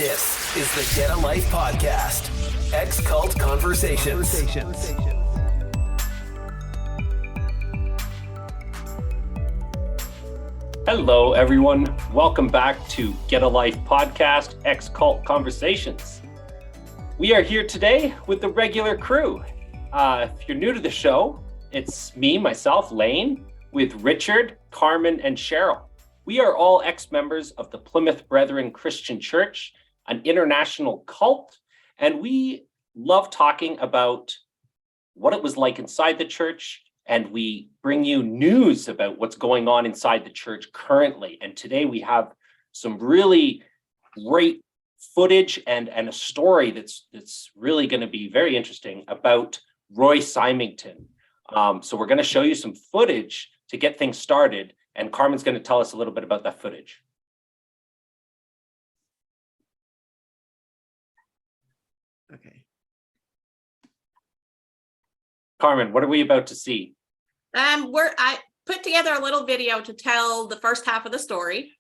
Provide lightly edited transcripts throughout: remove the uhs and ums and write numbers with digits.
This is the Get a Life podcast. Ex-Cult Conversations. Hello, everyone. Welcome back to Get a Life podcast, Ex-Cult Conversations. We are here today with the regular crew. If you're new to the show, it's me, myself, Lane, with Richard, Carman, and Cheryl. We are all ex-members of the Plymouth Brethren Christian Church, an international cult, and we love talking about what it was like inside the church, and we bring you news about what's going on inside the church currently. And today we have some really great footage and a story that's really going to be very interesting about Roy Simington. So we're going to show you some footage to get things started, and Carmen's going to tell us a little bit about that footage. Okay. Carmen, what are we about to see? I put together a little video to tell the first half of the story.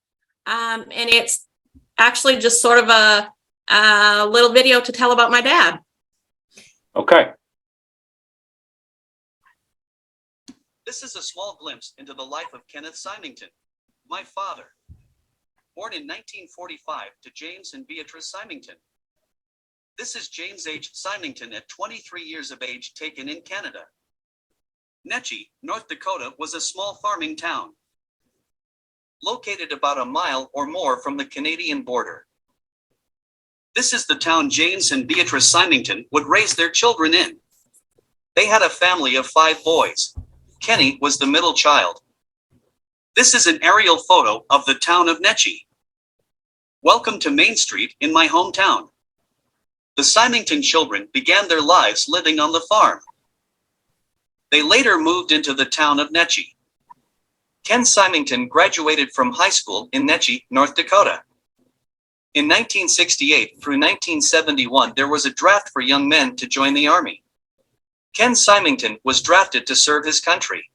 And it's actually just sort of a little video to tell about my dad. Okay. This is a small glimpse into the life of Kenneth Simington, my father. Born in 1945 to James and Beatrice Symington. This is James H. Simington at 23 years of age, taken in Canada. Netchie, North Dakota was a small farming town, located about a mile or more from the Canadian border. This is the town James and Beatrice Symington would raise their children in. They had a family of 5 boys. Kenny was the middle child. This is an aerial photo of the town of Netchie. Welcome to Main Street in my hometown. The Simington children began their lives living on the farm. They later moved into the town of Netchie. Ken Simington graduated from high school in Netchie, North Dakota. In 1968 through 1971, there was a draft for young men to join the Army. Ken Simington was drafted to serve his country.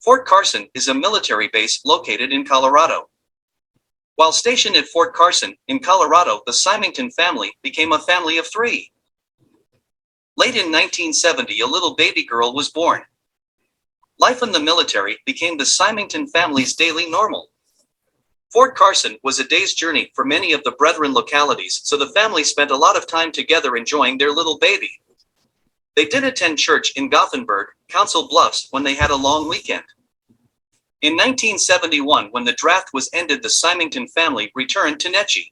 Fort Carson is a military base located in Colorado. While stationed at Fort Carson in Colorado, the Simington family became a family of 3. Late in 1970, a little baby girl was born. Life in the military became the Simington family's daily normal. Fort Carson was a day's journey for many of the Brethren localities, so the family spent a lot of time together enjoying their little baby. They did attend church in Gothenburg, Council Bluffs, when they had a long weekend. In 1971, when the draft was ended, the Simington family returned to Netchie.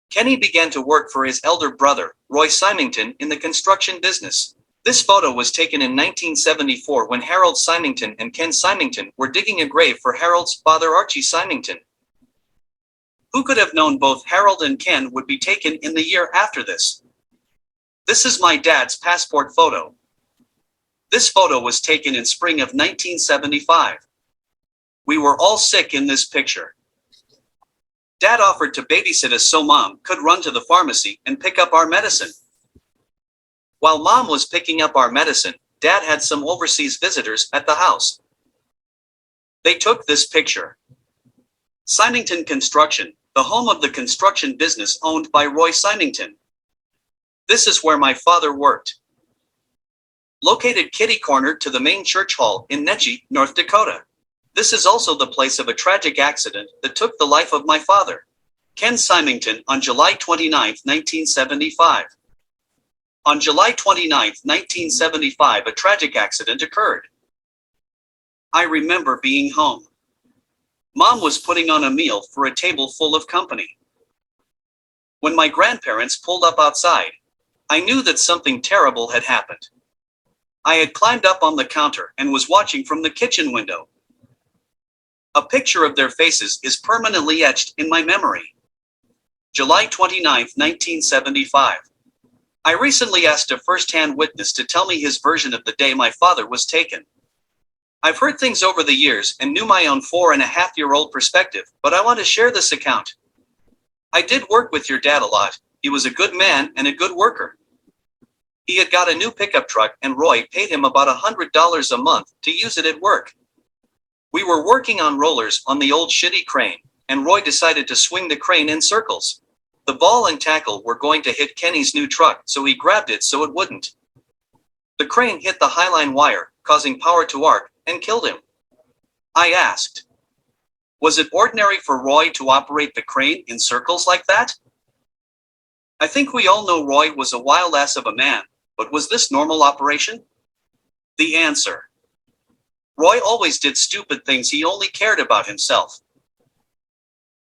Kenny began to work for his elder brother, Roy Simington, in the construction business. This photo was taken in 1974 when Harold Simington and Ken Simington were digging a grave for Harold's father, Archie Simington. Who could have known both Harold and Ken would be taken in the year after this? This is my dad's passport photo. This photo was taken in spring of 1975. We were all sick in this picture. Dad offered to babysit us so Mom could run to the pharmacy and pick up our medicine. While Mom was picking up our medicine, Dad had some overseas visitors at the house. They took this picture. Simington Construction, the home of the construction business owned by Roy Simington. This is where my father worked. Located kitty corner to the main church hall in Netchie, North Dakota. This is also the place of a tragic accident that took the life of my father, Ken Simington, on July 29, 1975. On July 29, 1975, a tragic accident occurred. I remember being home. Mom was putting on a meal for a table full of company. When my grandparents pulled up outside, I knew that something terrible had happened. I had climbed up on the counter and was watching from the kitchen window. A picture of their faces is permanently etched in my memory. July 29, 1975. I recently asked a first-hand witness to tell me his version of the day my father was taken. I've heard things over the years and knew my own 4.5-year-old perspective, but I want to share this account. I did work with your dad a lot. He was a good man and a good worker. He had got a new pickup truck and Roy paid him about $100 a month to use it at work. We were working on rollers on the old shitty crane, and Roy decided to swing the crane in circles. The ball and tackle were going to hit Kenny's new truck, so he grabbed it so it wouldn't. The crane hit the highline wire, causing power to arc, and killed him. I asked, was it ordinary for Roy to operate the crane in circles like that? I think we all know Roy was a wild ass of a man, but was this normal operation? The answer. Roy always did stupid things. He only cared about himself.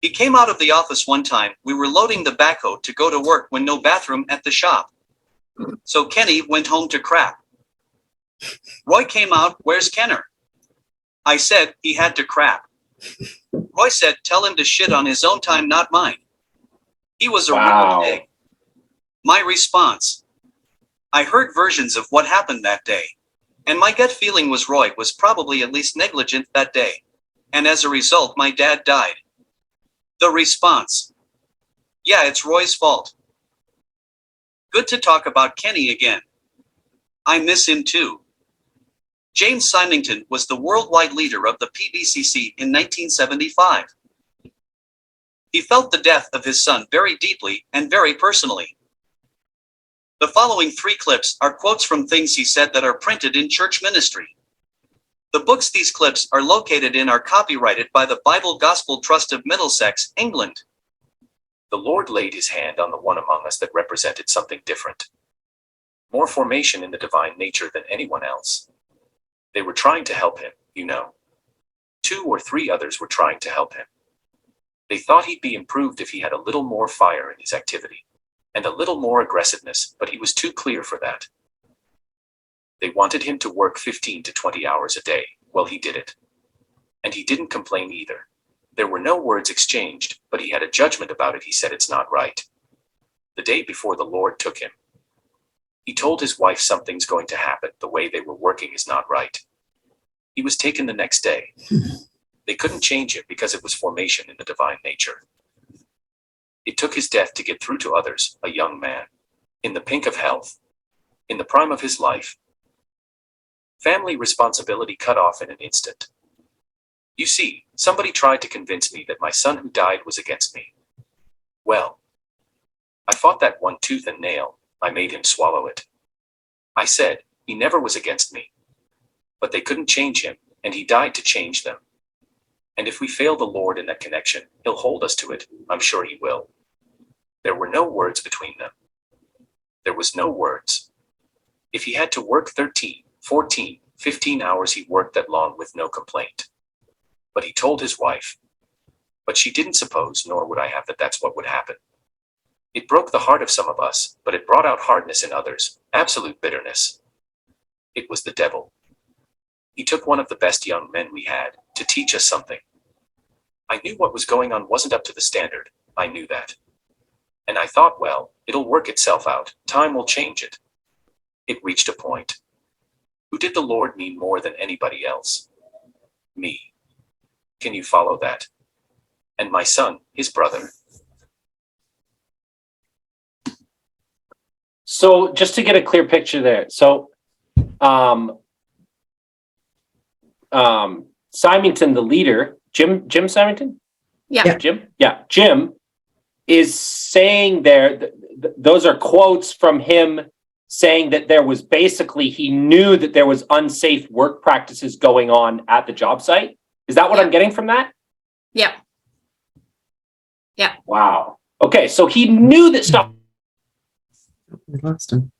He came out of the office one time. We were loading the backhoe to go to work when no bathroom at the shop. So Kenny went home to crap. Roy came out, where's Kenner? I said he had to crap. Roy said, tell him to shit on his own time, not mine. He was a real pig. My response. I heard versions of what happened that day. And my gut feeling was Roy was probably at least negligent that day. And as a result, my dad died. The response. Yeah, it's Roy's fault. Good to talk about Kenny again. I miss him too. James Simington was the worldwide leader of the PBCC in 1975. He felt the death of his son very deeply and very personally. The following 3 clips are quotes from things he said that are printed in church ministry. The books these clips are located in are copyrighted by the Bible Gospel Trust of Middlesex, England. The Lord laid his hand on the one among us that represented something different. More formation in the divine nature than anyone else. They were trying to help him, you know. 2 or 3 others were trying to help him. They thought he'd be improved if he had a little more fire in his activity, and a little more aggressiveness, but he was too clear for that. They wanted him to work 15 to 20 hours a day. Well, he did it. And he didn't complain either. There were no words exchanged, but he had a judgment about it. He said it's not right. The day before the Lord took him, he told his wife something's going to happen. The way they were working is not right. He was taken the next day. They couldn't change him because it was formation in the divine nature. It took his death to get through to others, a young man, in the pink of health, in the prime of his life. Family responsibility cut off in an instant. You see, somebody tried to convince me that my son who died was against me. Well, I fought that one tooth and nail. I made him swallow it. I said, he never was against me. But they couldn't change him, and he died to change them. And if we fail the Lord in that connection, he'll hold us to it. I'm sure he will. There were no words between them. There was no words. If he had to work 13, 14, 15 hours, he worked that long with no complaint. But he told his wife. But she didn't suppose, nor would I have, that that's what would happen. It broke the heart of some of us, but it brought out hardness in others, absolute bitterness. It was the devil. He took one of the best young men we had to teach us something. I knew what was going on wasn't up to the standard. I knew that. And I thought, well, it'll work itself out. Time will change it. It reached a point. Who did the Lord mean more than anybody else? Me. Can you follow that? And my son, his brother. So just to get a clear picture there. So Simington, the leader, Jim Simington? Yeah. Jim is saying there, those are quotes from him saying that there was basically, he knew that there was unsafe work practices going on at the job site. Is that what I'm getting from that? Yeah. Wow. Okay, so he knew that stuff. We lost him.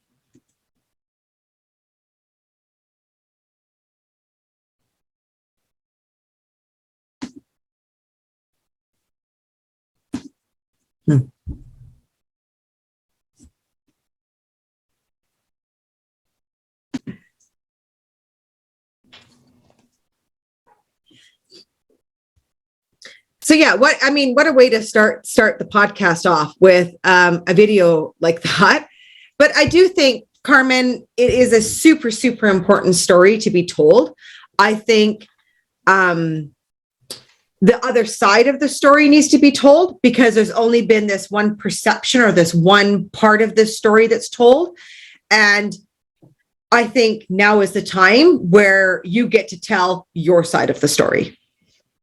So yeah, what a way to start the podcast off with a video like that. But I do think, Carman, it is a super, super important story to be told. I think the other side of the story needs to be told, because there's only been this one perception or this one part of this story that's told. And I think now is the time where you get to tell your side of the story.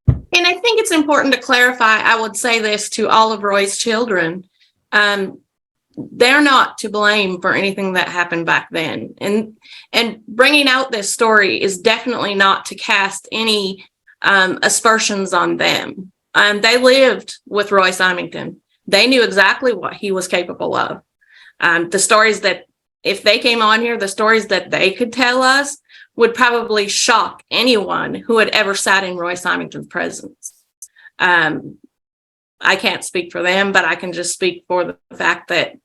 And I think it's important to clarify, I would say this to all of Roy's children. they're not to blame for anything that happened back then. And bringing out this story is definitely not to cast any aspersions on them. They lived with Roy Simington. They knew exactly what he was capable of. The stories that, if they came on here, the stories that they could tell us would probably shock anyone who had ever sat in Roy Simington's presence. I can't speak for them, but I can just speak for the fact that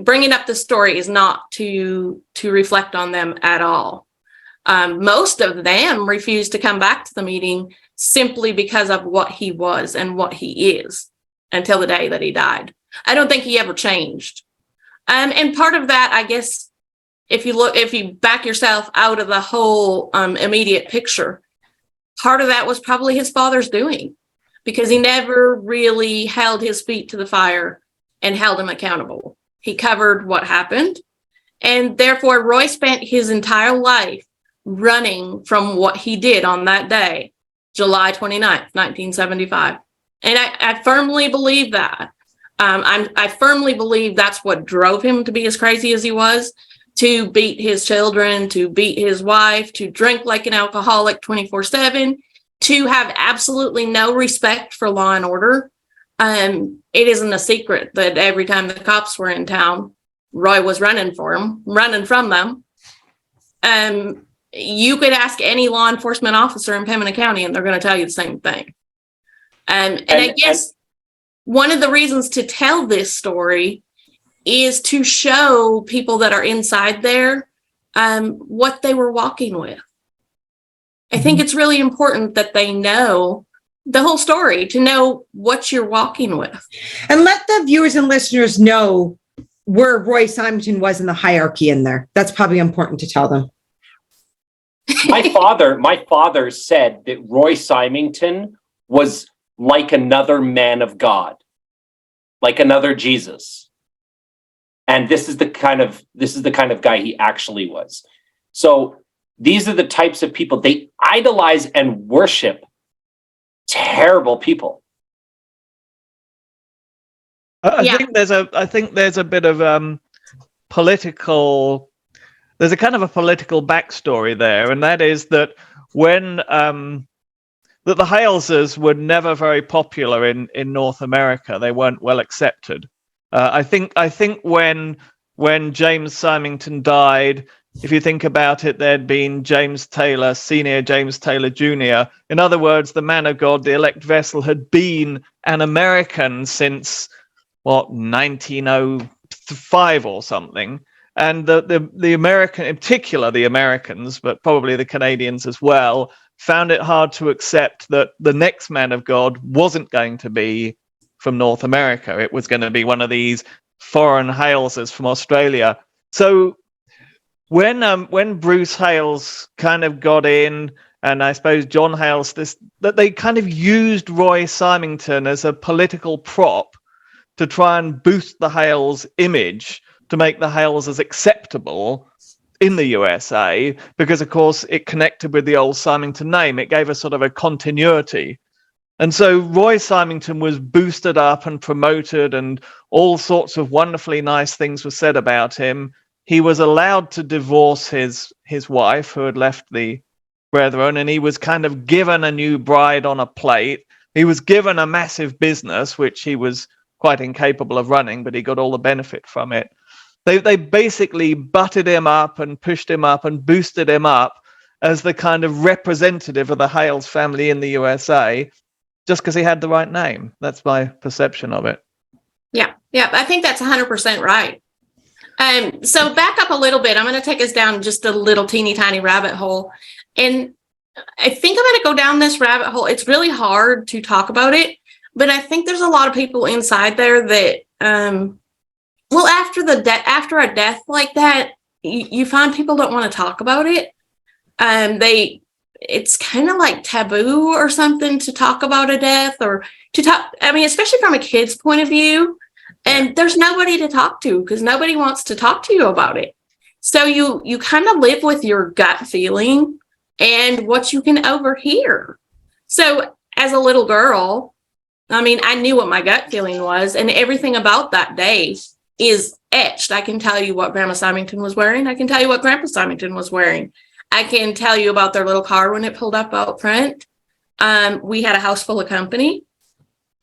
bringing up the story is not to reflect on them at all. Most of them refused to come back to the meeting simply because of what he was and what he is until the day that he died. I don't think he ever changed. And part of that, I guess, if you back yourself out of the whole immediate picture, part of that was probably his father's doing, because he never really held his feet to the fire and held him accountable. He covered what happened, and therefore Roy spent his entire life running from what he did on that day, July 29th, 1975. And I firmly believe that. I firmly believe that's what drove him to be as crazy as he was, to beat his children, to beat his wife, to drink like an alcoholic 24/7, to have absolutely no respect for law and order. It isn't a secret that every time the cops were in town, Roy was running from them. You could ask any law enforcement officer in Pembina County, and they're going to tell you the same thing. And I guess one of the reasons to tell this story is to show people that are inside there what they were walking with. I think it's really important that they know the whole story, to know what you're walking with. And let the viewers and listeners know where Roy Simington was in the hierarchy in there. That's probably important to tell them. My father said that Roy Simington was like another man of God, like another Jesus. And this is the kind of guy he actually was. So these are the types of people, they idolize and worship terrible people. I think there's a bit of political. There's a kind of a political backstory there, and that is that when that the Haleses were never very popular in North America. They weren't well accepted. I think when James Simington died, if you think about it, there'd been James Taylor, Senior James Taylor Jr. In other words, the man of God, the elect vessel, had been an American since, 1905 or something. And the American, in particular the Americans, but probably the Canadians as well, found it hard to accept that the next man of God wasn't going to be from North America. It was going to be one of these foreign Haleses from Australia. So when Bruce Hales kind of got in, and I suppose John Hales, that they kind of used Roy Simington as a political prop to try and boost the Hales image, to make the Hales as acceptable in the USA, because of course it connected with the old Simington name. It gave us sort of a continuity. And so Roy Simington was boosted up and promoted, and all sorts of wonderfully nice things were said about him. He was allowed to divorce his wife, who had left the Brethren, and he was kind of given a new bride on a plate. He was given a massive business, which he was quite incapable of running, but he got all the benefit from it. They basically butted him up and pushed him up and boosted him up as the kind of representative of the Hales family in the USA, just because he had the right name. That's my perception of it. Yeah, I think that's 100% right. So back up a little bit. I'm going to take us down just a little teeny tiny rabbit hole. And I think I'm going to go down this rabbit hole. It's really hard to talk about it, but I think there's a lot of people inside there that, after a death like that, you find people don't want to talk about it. It's kind of like taboo or something to talk about a death, or to talk. I mean, especially from a kid's point of view, and there's nobody to talk to because nobody wants to talk to you about it. So you kind of live with your gut feeling and what you can overhear. So as a little girl, I mean, I knew what my gut feeling was, and everything about that day is etched. I can tell you what Grandma Simington was wearing. I can tell you what Grandpa Simington was wearing. I can tell you about their little car when it pulled up out front. We had a house full of company.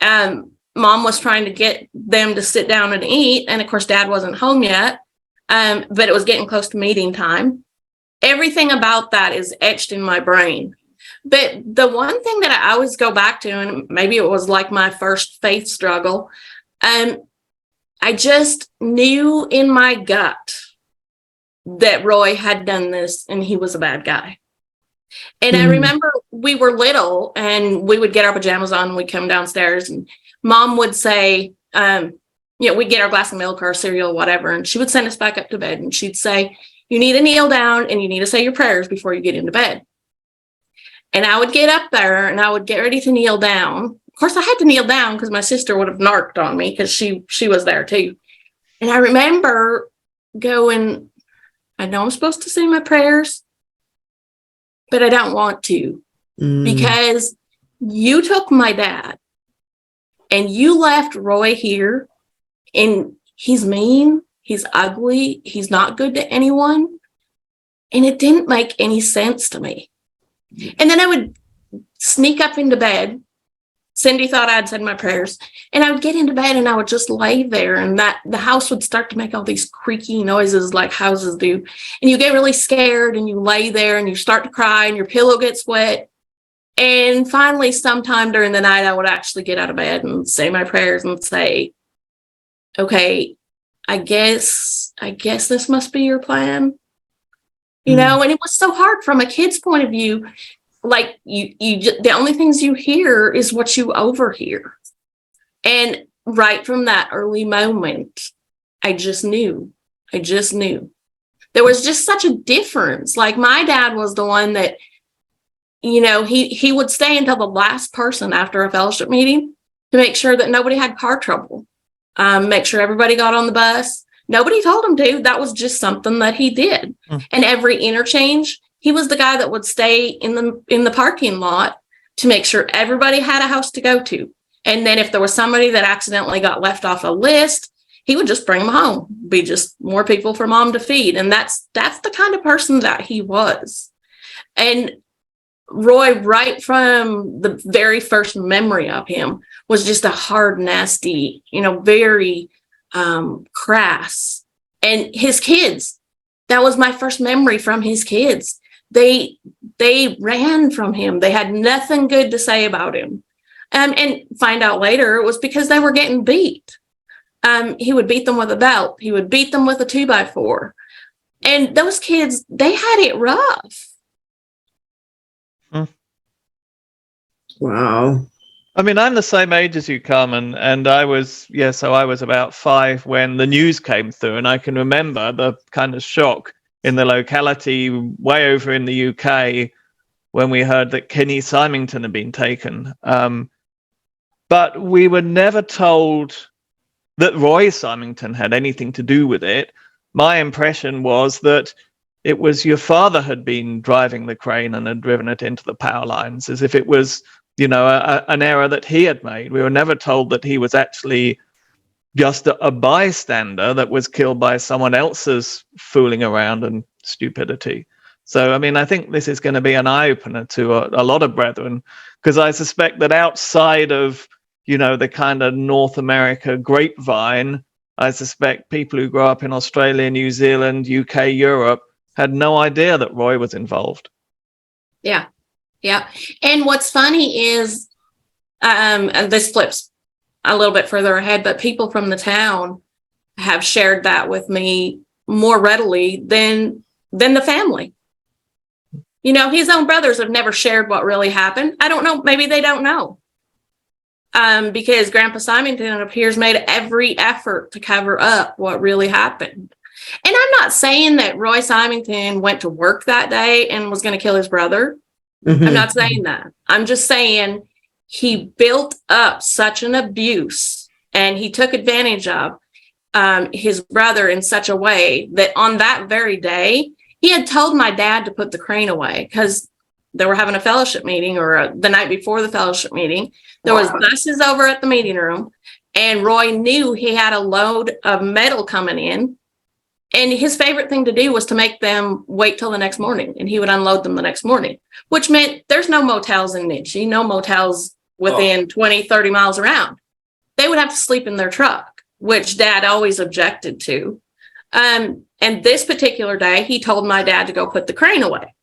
Mom was trying to get them to sit down and eat, and of course, Dad wasn't home yet. But it was getting close to meeting time. Everything about that is etched in my brain. But the one thing that I always go back to, and maybe it was like my first faith struggle, I just knew in my gut that Roy had done this and he was a bad guy. And I remember we were little and we would get our pajamas on and we'd come downstairs and Mom would say, we'd get our glass of milk or our cereal, whatever, and she would send us back up to bed and she'd say, you need to kneel down and you need to say your prayers before you get into bed. And I would get up there and I would get ready to kneel down. Of course, I had to kneel down because my sister would have narked on me because she was there too. And I remember going, I know I'm supposed to say my prayers, but I don't want to because you took my dad and you left Roy here and he's mean, he's ugly, he's not good to anyone. And it didn't make any sense to me. And then I would sneak up into bed. Cindy thought I'd said my prayers. And I would get into bed and I would just lay there and the house would start to make all these creaky noises like houses do. And you get really scared and you lay there and you start to cry and your pillow gets wet. And finally, sometime during the night, I would actually get out of bed and say my prayers and say, okay, I guess this must be your plan. You know, and it was so hard from a kid's point of view. Like you the only things you hear is what you overhear. And right from that early moment, I just knew. There was just such a difference. Like my dad was the one that, he would stay until the last person after a fellowship meeting to make sure that nobody had car trouble, make sure everybody got on the bus. Nobody told him to. That was just something that he did. And every interchange, he was the guy that would stay in the parking lot to make sure everybody had a house to go to. And then if there was somebody that accidentally got left off a list, he would just bring them home. Be just more people for Mom to feed. And that's the kind of person that he was. And Roy, right from the very first memory of him, was just a hard, nasty, very crass. And his kids, that was my first memory from his kids. They ran from him. They had nothing good to say about him. And find out later it was because they were getting beat. He would beat them with a belt. He would beat them with a 2x4. And those kids, they had it rough. Wow. I mean, I'm the same age as you, Carmen, and I was about 5 when the news came through, and I can remember the kind of shock in the locality way over in the UK when we heard that Kenny Simington had been taken. But we were never told that Roy Simington had anything to do with it. My impression was that it was your father had been driving the crane and had driven it into the power lines, as if it was an error that he had made. We were never told that he was actually just a bystander that was killed by someone else's fooling around and stupidity. So, I mean, I think this is going to be an eye-opener to a lot of brethren, because I suspect that outside of, the kind of North America grapevine, I suspect people who grow up in Australia, New Zealand, UK, Europe, had no idea that Roy was involved. Yeah. Yeah. And what's funny is, and this flips a little bit further ahead, but people from the town have shared that with me more readily than the family. His own brothers have never shared what really happened. I don't know. Maybe they don't know. Because Grandpa Simington, it appears, made every effort to cover up what really happened. And I'm not saying that Roy Simington went to work that day and was going to kill his brother. I'm not saying that. I'm just saying he built up such an abuse and he took advantage of his brother in such a way that on that very day, he had told my dad to put the crane away because they were having a fellowship meeting, or the night before the fellowship meeting. There was buses over at the meeting room, and Roy knew he had a load of metal coming in. And his favorite thing to do was to make them wait till the next morning, and he would unload them the next morning, which meant there's no motels in Nitschke, no motels within 20, 30 miles around. They would have to sleep in their truck, which Dad always objected to. And this particular day, he told my dad to go put the crane away.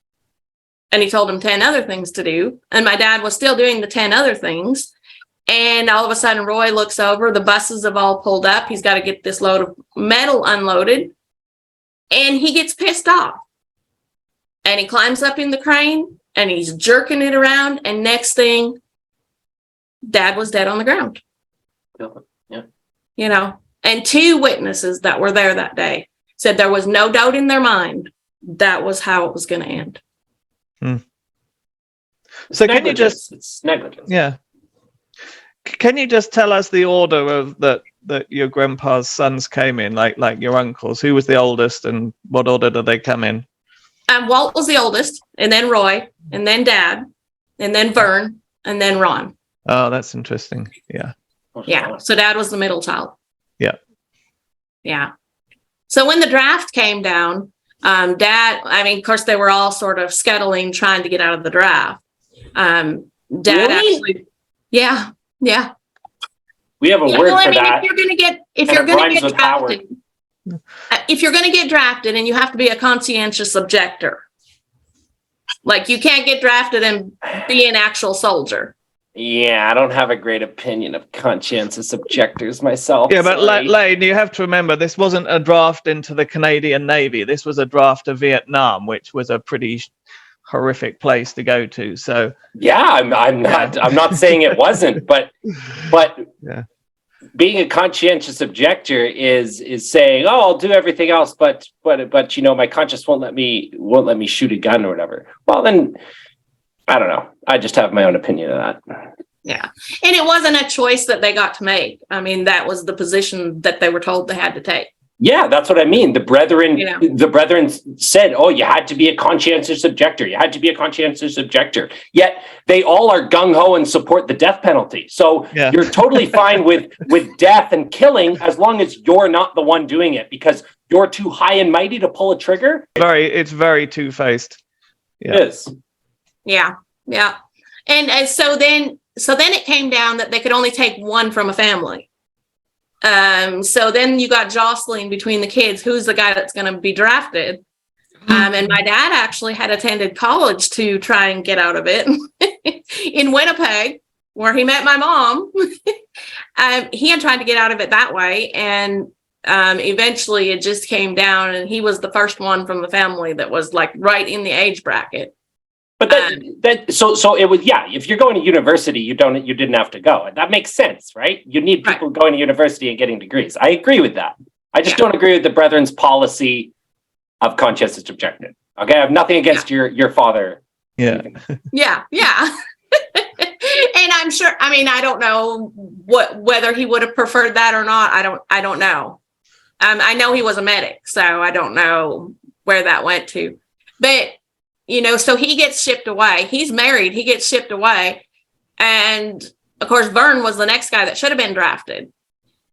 And he told him 10 other things to do. And my dad was still doing the 10 other things. And all of a sudden, Roy looks over, the buses have all pulled up. He's got to get this load of metal unloaded. And he gets pissed off. And he climbs up in the crane and he's jerking it around. And next thing, Dad was dead on the ground. Yeah. You know, and 2 witnesses that were there that day said there was no doubt in their mind that was how it was going to end. So can you just, it's negligence. yeah. Can you just tell us the order of that your grandpa's sons came in, like your uncles? Who was the oldest and what order did they come in? Walt was the oldest, and then Roy, and then Dad, and then Vern, and then Ron. Oh, that's interesting. Yeah. Yeah. So Dad was the middle child. Yeah. Yeah. So when the draft came down, Dad, I mean, of course, they were all sort of scuttling, trying to get out of the draft. Dad Really? actually, yeah. We have a word for that. If you're going to get, it rhymes with drafted, if you're going to get drafted, and you have to be a conscientious objector, like you can't get drafted and be an actual soldier. Yeah, I don't have a great opinion of conscientious objectors myself. Yeah, but Lane, you have to remember, this wasn't a draft into the Canadian Navy. This was a draft to Vietnam, which was a pretty horrific place to go to. So yeah, I'm not saying it wasn't, but yeah. Being a conscientious objector is saying, oh, I'll do everything else, but you know, my conscience won't let me shoot a gun or whatever. Well, then I don't know. I just have my own opinion of that. Yeah. And it wasn't a choice that they got to make. I mean, that was the position that they were told they had to take. Yeah, that's what I mean. The brethren said, oh, you had to be a conscientious objector. You had to be a conscientious objector. Yet they all are gung-ho and support the death penalty. So you're totally fine with death and killing as long as you're not the one doing it, because you're too high and mighty to pull a trigger. It's very two-faced. Yeah. It is. Yeah. Yeah. And so then it came down that they could only take one from a family. So then you got jostling between the kids. Who's the guy that's going to be drafted? And my dad actually had attended college to try and get out of it in Winnipeg, where he met my mom. He had tried to get out of it that way. And eventually it just came down, and he was the first one from the family that was like right in the age bracket. But so it was, yeah, if you're going to university, you didn't have to go. And that makes sense, right? You need people going to university and getting degrees. I agree with that. I just don't agree with the brethren's policy of conscientious objection. Okay, I have nothing against your father. Yeah. Yeah. And I'm sure, I mean, I don't know whether he would have preferred that or not. I don't know. I know he was a medic, so I don't know where that went to. But you know, so he gets shipped away. He's married. He gets shipped away. And of course, Vern was the next guy that should have been drafted.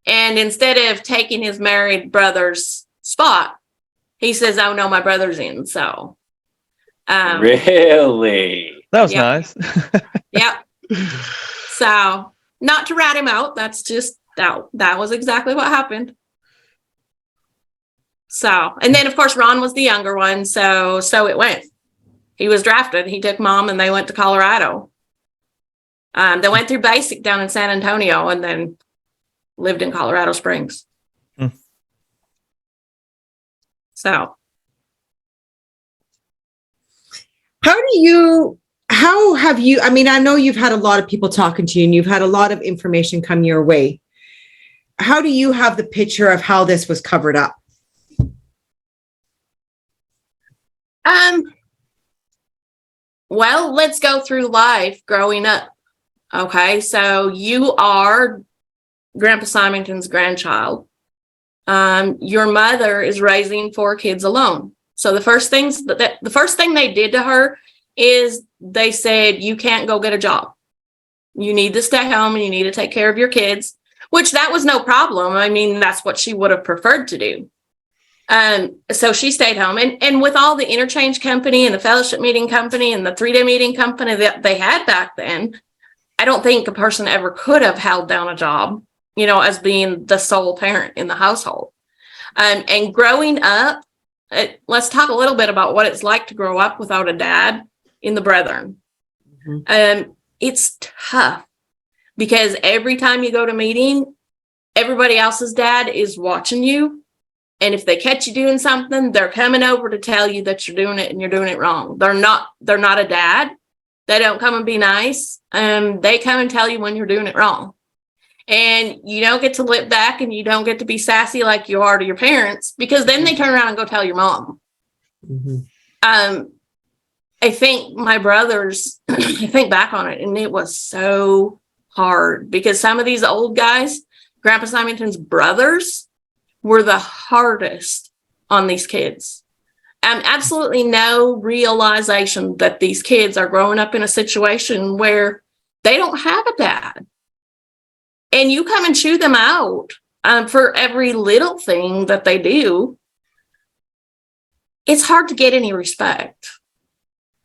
And instead of taking his married brother's spot, he says, oh, no, my brother's in. So. Really? That was nice. Yep. So not to rat him out. That's just, that was exactly what happened. So, and then of course, Ron was the younger one. So it went. He was drafted. He took Mom and they went to Colorado. They went through basic down in San Antonio and then lived in Colorado Springs. So. How have you, I mean, I know you've had a lot of people talking to you and you've had a lot of information come your way. How do you have the picture of how this was covered up? Well, let's go through life growing up. Okay, so you are Grandpa Simington's grandchild. Your mother is raising 4 kids alone. So the first thing they did to her is they said, you can't go get a job. You need to stay home and you need to take care of your kids, which that was no problem. I mean, that's what she would have preferred to do. So she stayed home, and with all the interchange company and the fellowship meeting company and the 3-day meeting company that they had back then, I don't think a person ever could have held down a job, as being the sole parent in the household. And growing up, let's talk a little bit about what it's like to grow up without a dad in the Brethren. It's tough because every time you go to meeting, everybody else's dad is watching you. And if they catch you doing something, they're coming over to tell you that you're doing it and you're doing it wrong. They're not a dad. They don't come and be nice. They come and tell you when you're doing it wrong. And you don't get to lip back and you don't get to be sassy like you are to your parents, because then they turn around and go tell your mom. I think my brothers, I think back on it, and it was so hard because some of these old guys, Grandpa Simington's brothers, were the hardest on these kids. Absolutely no realization that these kids are growing up in a situation where they don't have a dad. And you come and chew them out for every little thing that they do. It's hard to get any respect.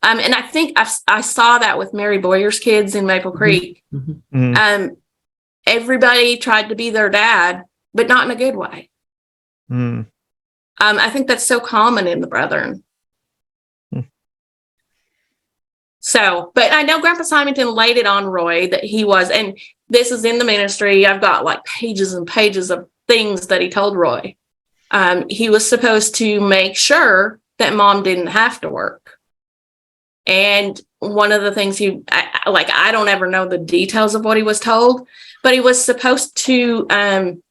And I think I saw that with Mary Boyer's kids in Maple Creek. Everybody tried to be their dad, but not in a good way. I think that's so common in the Brethren. So, but I know Grandpa Simington laid it on Roy that he was, and this is in the ministry. I've got like pages and pages of things that he told Roy. He was supposed to make sure that mom didn't have to work. And one of the things I don't ever know the details of what he was told, but he was supposed to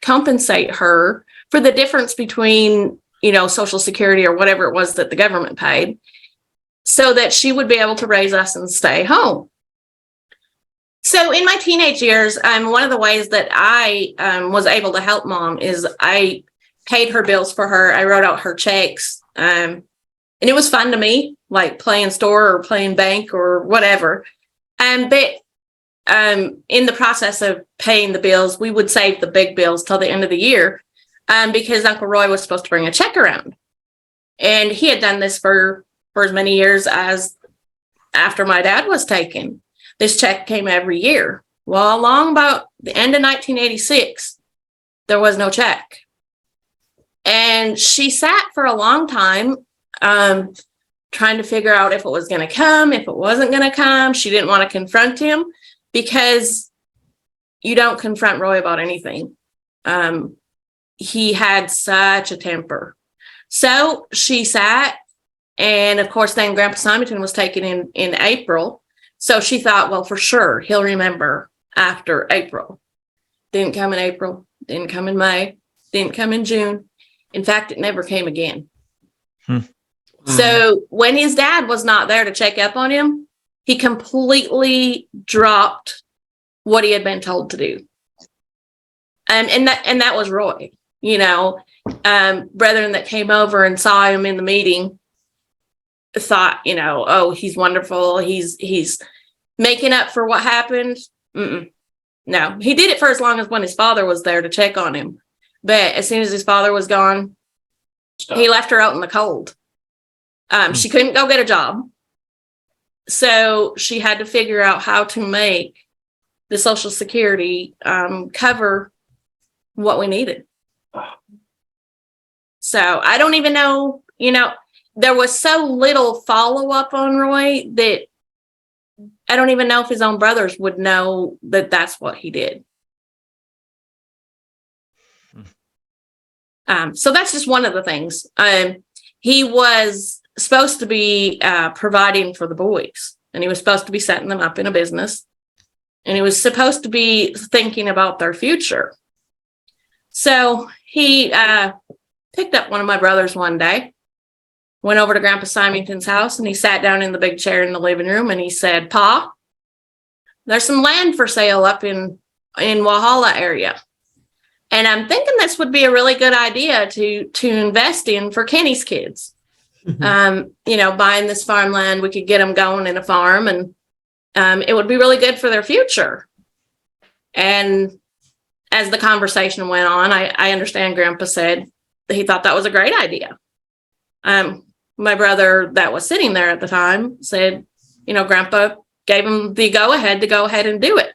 compensate her for the difference between, Social Security or whatever it was that the government paid, so that she would be able to raise us and stay home. So in my teenage years, one of the ways that I was able to help mom is I paid her bills for her. I wrote out her checks. And it was fun to me, like playing store or playing bank or whatever. But in the process of paying the bills, we would save the big bills till the end of the year. Because Uncle Roy was supposed to bring a check around. And he had done this for as many years as after my dad was taken. This check came every year. Well, along about the end of 1986, there was no check. And she sat for a long time trying to figure out if it was going to come, if it wasn't going to come. She didn't want to confront him because you don't confront Roy about anything. He had such a temper. So she sat, and of course, then Grandpa Simington was taken in April. So she thought, well, for sure, he'll remember after April. Didn't come in April, didn't come in May, didn't come in June. In fact, it never came again. So when his dad was not there to check up on him, he completely dropped what he had been told to do. And that was Roy. Brethren that came over and saw him in the meeting thought, oh, he's wonderful. He's making up for what happened. No, he did it for as long as when his father was there to check on him. But as soon as his father was gone, he left her out in the cold. She couldn't go get a job. So she had to figure out how to make the Social Security cover what we needed. So I don't even know, there was so little follow-up on Roy that I don't even know if his own brothers would know that that's what he did. So that's just one of the things. He was supposed to be providing for the boys, and he was supposed to be setting them up in a business, and he was supposed to be thinking about their future. So he picked up one of my brothers one day, went over to Grandpa Simington's house, and he sat down in the big chair in the living room, and he said, "Pa, there's some land for sale up in Walhalla area. And I'm thinking this would be a really good idea to invest in for Kenny's kids." Buying this farmland, we could get them going in a farm, and it would be really good for their future. And as the conversation went on, I understand Grandpa said that he thought that was a great idea. My brother that was sitting there at the time said, Grandpa gave him the go-ahead to go ahead and do it.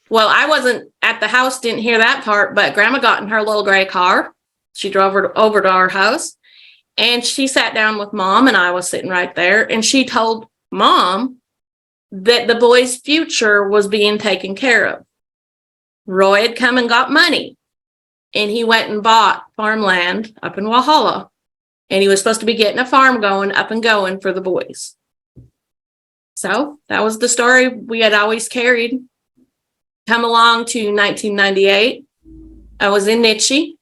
Well, I wasn't at the house, didn't hear that part, but Grandma got in her little gray car. She drove over to our house, and she sat down with Mom, and I was sitting right there, and she told Mom that the boy's future was being taken care of. Roy had come and got money, and he went and bought farmland up in Walhalla, and he was supposed to be getting a farm up and going for the boys. So that was the story we had always carried. Come along to 1998. I was in Nitchie,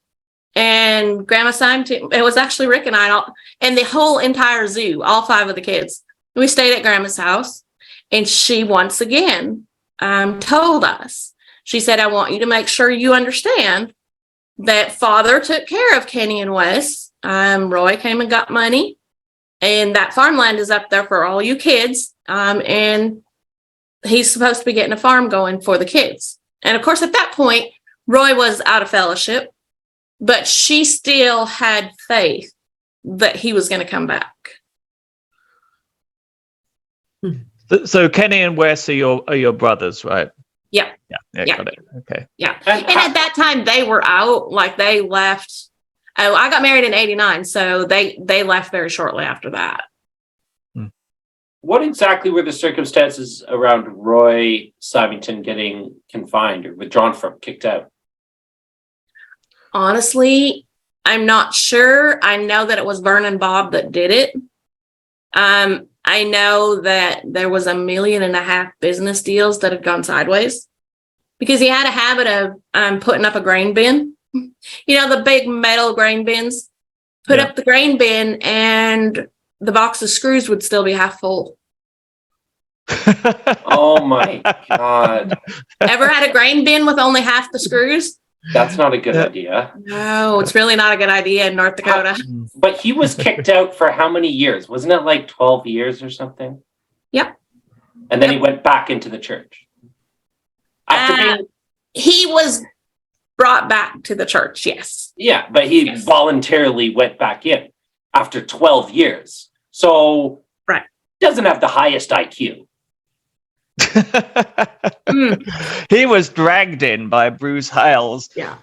and Grandma Simington, it was actually Rick and I, and the whole entire zoo, all 5 of the kids. We stayed at Grandma's house, and she once again told us, she said, I want you to make sure you understand that Father took care of Kenny and Wes. Roy came and got money, and that farmland is up there for all you kids. And he's supposed to be getting a farm going for the kids. And of course, at that point, Roy was out of fellowship, but she still had faith that he was going to come back. So Kenny and Wes are your brothers, right? Yeah. Yeah. Got it. Okay. Yeah. And at that time, they were out, like they left. Oh, I got married in 89, so they left very shortly after that. What exactly were the circumstances around Roy Simington getting confined or withdrawn from, kicked out? Honestly, I'm not sure. I know that it was Vernon Bob that did it. I know that there was $1.5 million business deals that had gone sideways because he had a habit of putting up a grain bin. The big metal grain bins. Put up the grain bin, and the box of screws would still be half full. Oh my God. Ever had a grain bin with only half the screws? That's not a good idea. No, it's really not a good idea in North Dakota. But he was kicked out for how many years? Wasn't it like 12 years or something? Yep. And then he went back into the church. He was brought back to the church, yes. Yeah, but he voluntarily went back in after 12 years. So right. Doesn't have the highest IQ. He was dragged in by Bruce Hales. Yeah.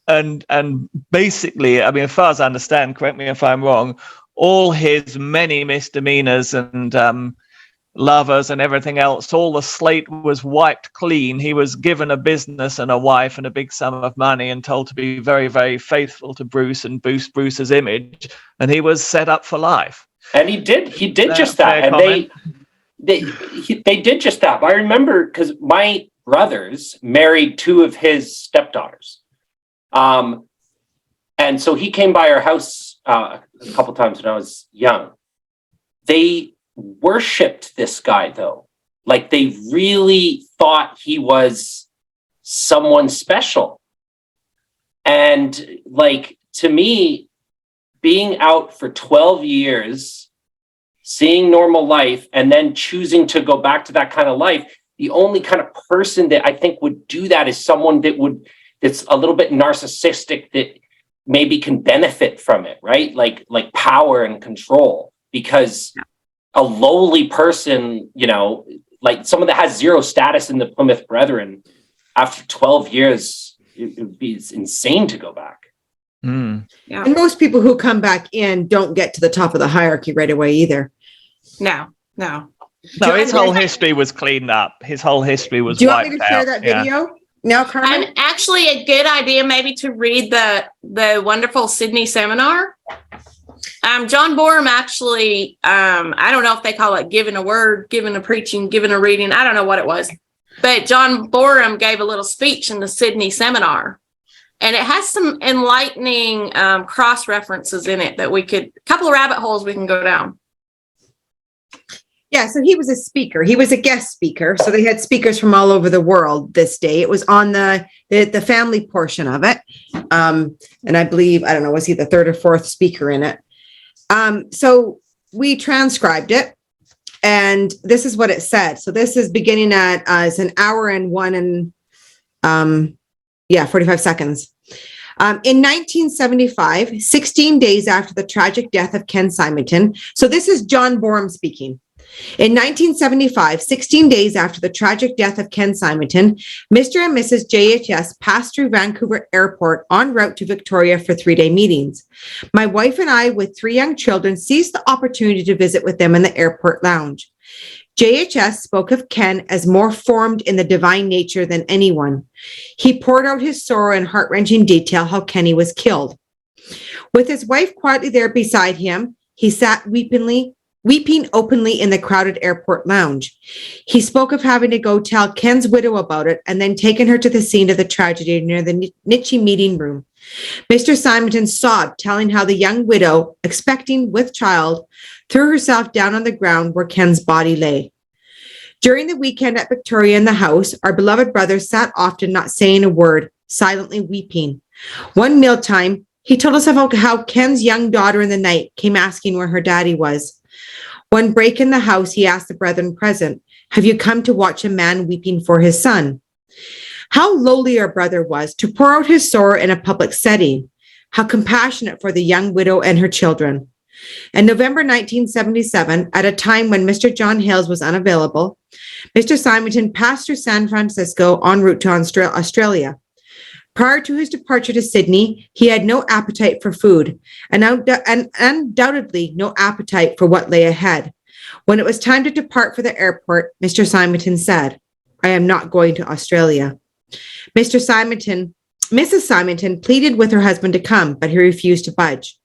And basically, I mean, as far as I understand, correct me if I'm wrong, all his many misdemeanors and lovers and everything else, all the slate was wiped clean. He was given a business and a wife and a big sum of money and told to be very, very faithful to Bruce and boost Bruce's image. And he was set up for life. And he did just that. And comment? they did just that. I remember because my brothers married 2 of his stepdaughters. And so he came by our house a couple times when I was young. They worshipped this guy, though. Like, they really thought he was someone special. And, like, to me, being out for 12 years, seeing normal life, and then choosing to go back to that kind of life, the only kind of person that I think would do that is someone that's a little bit narcissistic, that maybe can benefit from it, right? Like power and control, because a lowly person, like someone that has zero status in the Plymouth Brethren, after 12 years, it would be insane to go back. Mm. Yeah. And most people who come back in don't get to the top of the hierarchy right away either. No. His whole history was cleaned up. His whole history was wiped out. Do you want me to share that video now, Carmen? And actually a good idea maybe to read the wonderful Sydney seminar. John Borum actually, I don't know if they call it giving a word, giving a preaching, giving a reading. I don't know what it was. But John Borum gave a little speech in the Sydney seminar. And it has some enlightening cross-references in it that a couple of rabbit holes we can go down. Yeah, so he was a speaker. He was a guest speaker. So they had speakers from all over the world this day. It was on the family portion of it. And I believe, I don't know, was he the 3rd or 4th speaker in it? So we transcribed it, and this is what it said. So this is beginning at it's an hour and 45 seconds. In 1975, 16 days after the tragic death of Ken Simington. So this is John Borum speaking. In 1975, 16 days after the tragic death of Ken Simington, Mr. and Mrs. JHS passed through Vancouver Airport en route to Victoria for 3-day meetings. My wife and I, with 3 young children, seized the opportunity to visit with them in the airport lounge. JHS spoke of Ken as more formed in the divine nature than anyone. He poured out his sorrow in heart-wrenching detail how Kenny was killed. With his wife quietly there beside him, he sat weeping openly in the crowded airport lounge. He spoke of having to go tell Ken's widow about it and then taken her to the scene of the tragedy near the Niche meeting room. Mr. Simington sobbed, telling how the young widow, expecting with child, threw herself down on the ground where Ken's body lay. During the weekend at Victoria in the house, our beloved brother sat often not saying a word, silently weeping. One mealtime, he told us about how Ken's young daughter in the night came asking where her daddy was. One break in the house, he asked the brethren present, "Have you come to watch a man weeping for his son?" How lowly our brother was to pour out his sorrow in a public setting. How compassionate for the young widow and her children. In November 1977, at a time when Mr. John Hales was unavailable, Mr. Simington passed through San Francisco en route to Australia. Prior to his departure to Sydney, he had no appetite for food and undoubtedly no appetite for what lay ahead. When it was time to depart for the airport, Mr. Simington said, "I am not going to Australia." Mrs. Simington pleaded with her husband to come, but he refused to budge.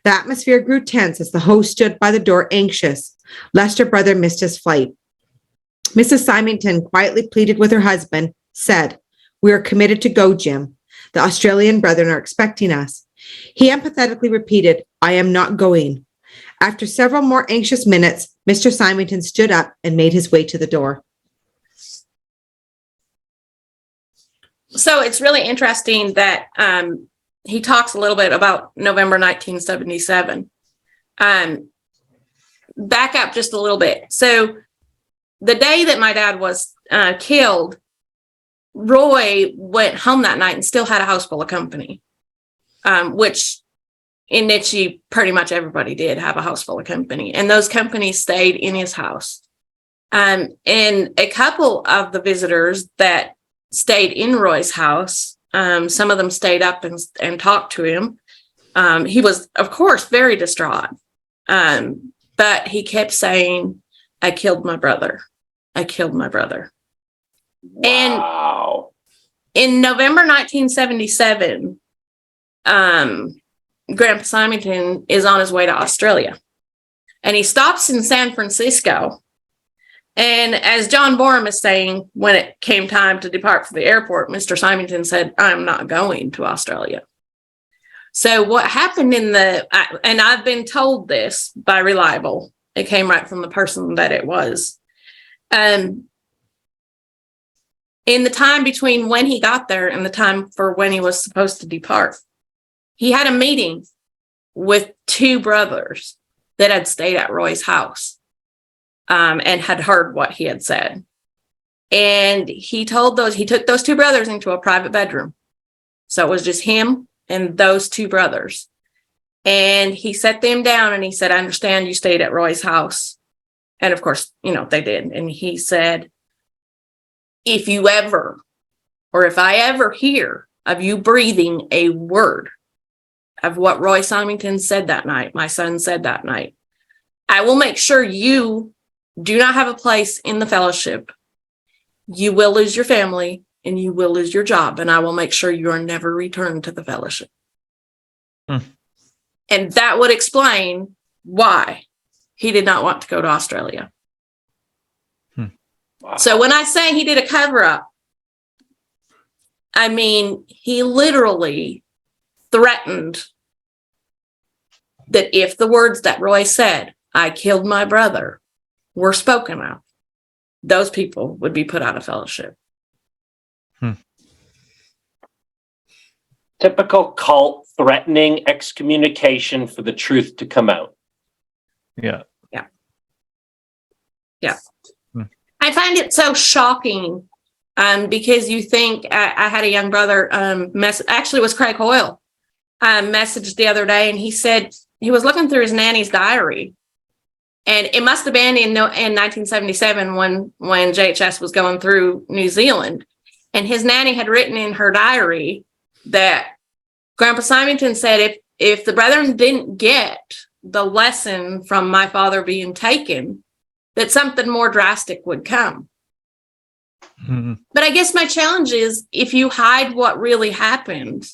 The atmosphere grew tense as the host stood by the door anxious, lest her brother missed his flight. Mrs. Simington quietly pleaded with her husband, said, "We are committed to go, Jim. The Australian brethren are expecting us." He empathetically repeated, "I am not going." After several more anxious minutes, Mr. Simington stood up and made his way to the door. So it's really interesting that he talks a little bit about November 1977. Back up just a little bit. So the day that my dad was killed, Roy went home that night and still had a house full of company, which in Niche, pretty much everybody did have a house full of company. And those companies stayed in his house. And a couple of the visitors that stayed in Roy's house, some of them stayed up and talked to him. He was, of course, very distraught. But he kept saying, "I killed my brother. I killed my brother." Wow. And in November 1977, Grandpa Simington is on his way to Australia. And he stops in San Francisco. And as John Borum is saying, when it came time to depart for the airport, Mr. Simington said, "I'm not going to Australia." So what happened and I've been told this by Reliable, it came right from the person that it was. In the time between when he got there and the time for when he was supposed to depart, he had a meeting with 2 brothers that had stayed at Roy's house. And had heard what he had said. And he took those 2 brothers into a private bedroom. So it was just him and those 2 brothers. And he set them down and he said, "I understand you stayed at Roy's house." And of course, they did. And he said, "If you ever, or if I ever hear of you breathing a word of what Roy Simington said that night, my son said that night, I will make sure you do not have a place in the fellowship. You will lose your family and you will lose your job, and I will make sure you are never returned to the fellowship." And that would explain why he did not want to go to Australia. Wow. So when I say he did a cover-up, I mean, he literally threatened that if the words that Roy said, "I killed my brother," were spoken of, those people would be put out of fellowship. Typical cult threatening excommunication for the truth to come out. Yeah. I find it so shocking because you think I had a young brother actually it was Craig Hoyle messaged the other day, and he said he was looking through his nanny's diary, and it must have been in 1977 when JHS was going through New Zealand, and his nanny had written in her diary that Grandpa Simington said if the brethren didn't get the lesson from my father being taken, that something more drastic would come. Mm-hmm. But I guess my challenge is, if you hide what really happened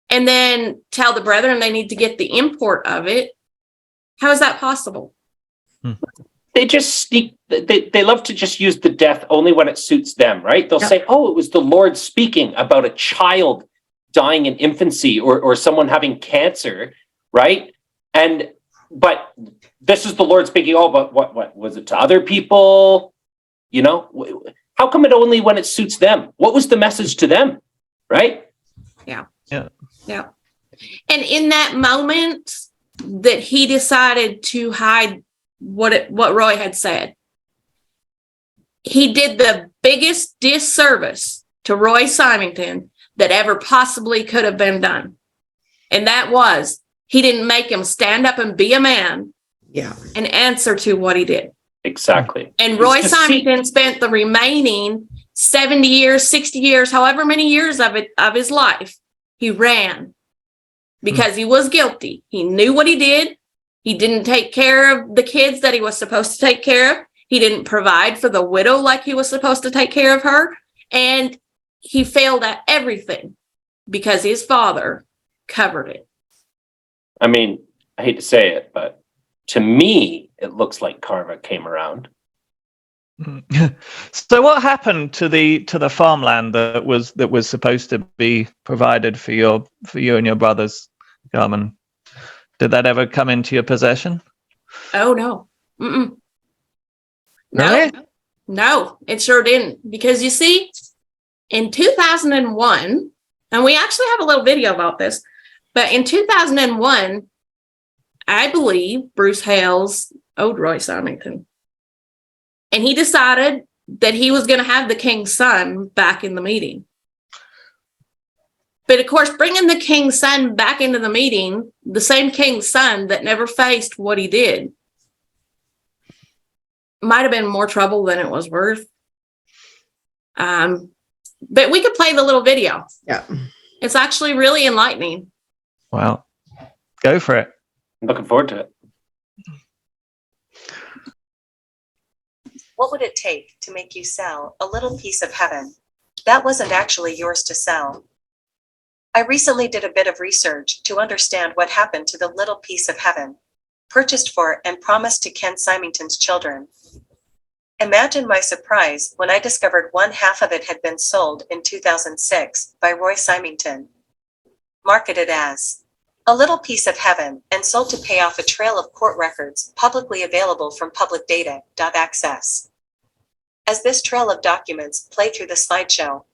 and then tell the brethren they need to get the import of it, how is that possible? They just they love to just use the death only when it suits them, right? They'll say, oh, it was the Lord speaking about a child dying in infancy or someone having cancer, right? But this is the Lord speaking. Oh, but what was it to other people? You know, how come it only when it suits them? What was the message to them, right? Yeah. And in that moment that he decided to hide what Roy had said, he did the biggest disservice to Roy Simington that ever possibly could have been done. And that was, he didn't make him stand up and be a man and answer to what he did. Exactly. And Roy Simington spent the remaining 70 years, 60 years, however many years of his life, he ran because he was guilty. He knew what he did. He didn't take care of the kids that he was supposed to take care of. He didn't provide for the widow like he was supposed to take care of her. And he failed at everything because his father covered it. I mean, I hate to say it, but to me, it looks like Karva came around. So what happened to the farmland that was supposed to be provided for you and your brothers, Carman? Did that ever come into your possession? Oh, no. Mm-mm. Really? No, it sure didn't. Because you see, in 2001, and we actually have a little video about this, but in 2001, I believe Bruce Hales owed Roy Simington. And he decided that he was going to have the king's son back in the meeting. But of course, bringing the king's son back into the meeting, the same king's son that never faced what he did, might have been more trouble than it was worth. But we could play the little video. Yeah. It's actually really enlightening. Wow. Go for it. I'm looking forward to it. What would it take to make you sell a little piece of heaven that wasn't actually yours to sell? I recently did a bit of research to understand what happened to the little piece of heaven, purchased for and promised to Ken Simington's children. Imagine my surprise when I discovered one half of it had been sold in 2006 by Roy Simington, marketed as a little piece of heaven, and sold to pay off a trail of court records publicly available from public data.access. As this trail of documents play through the slideshow,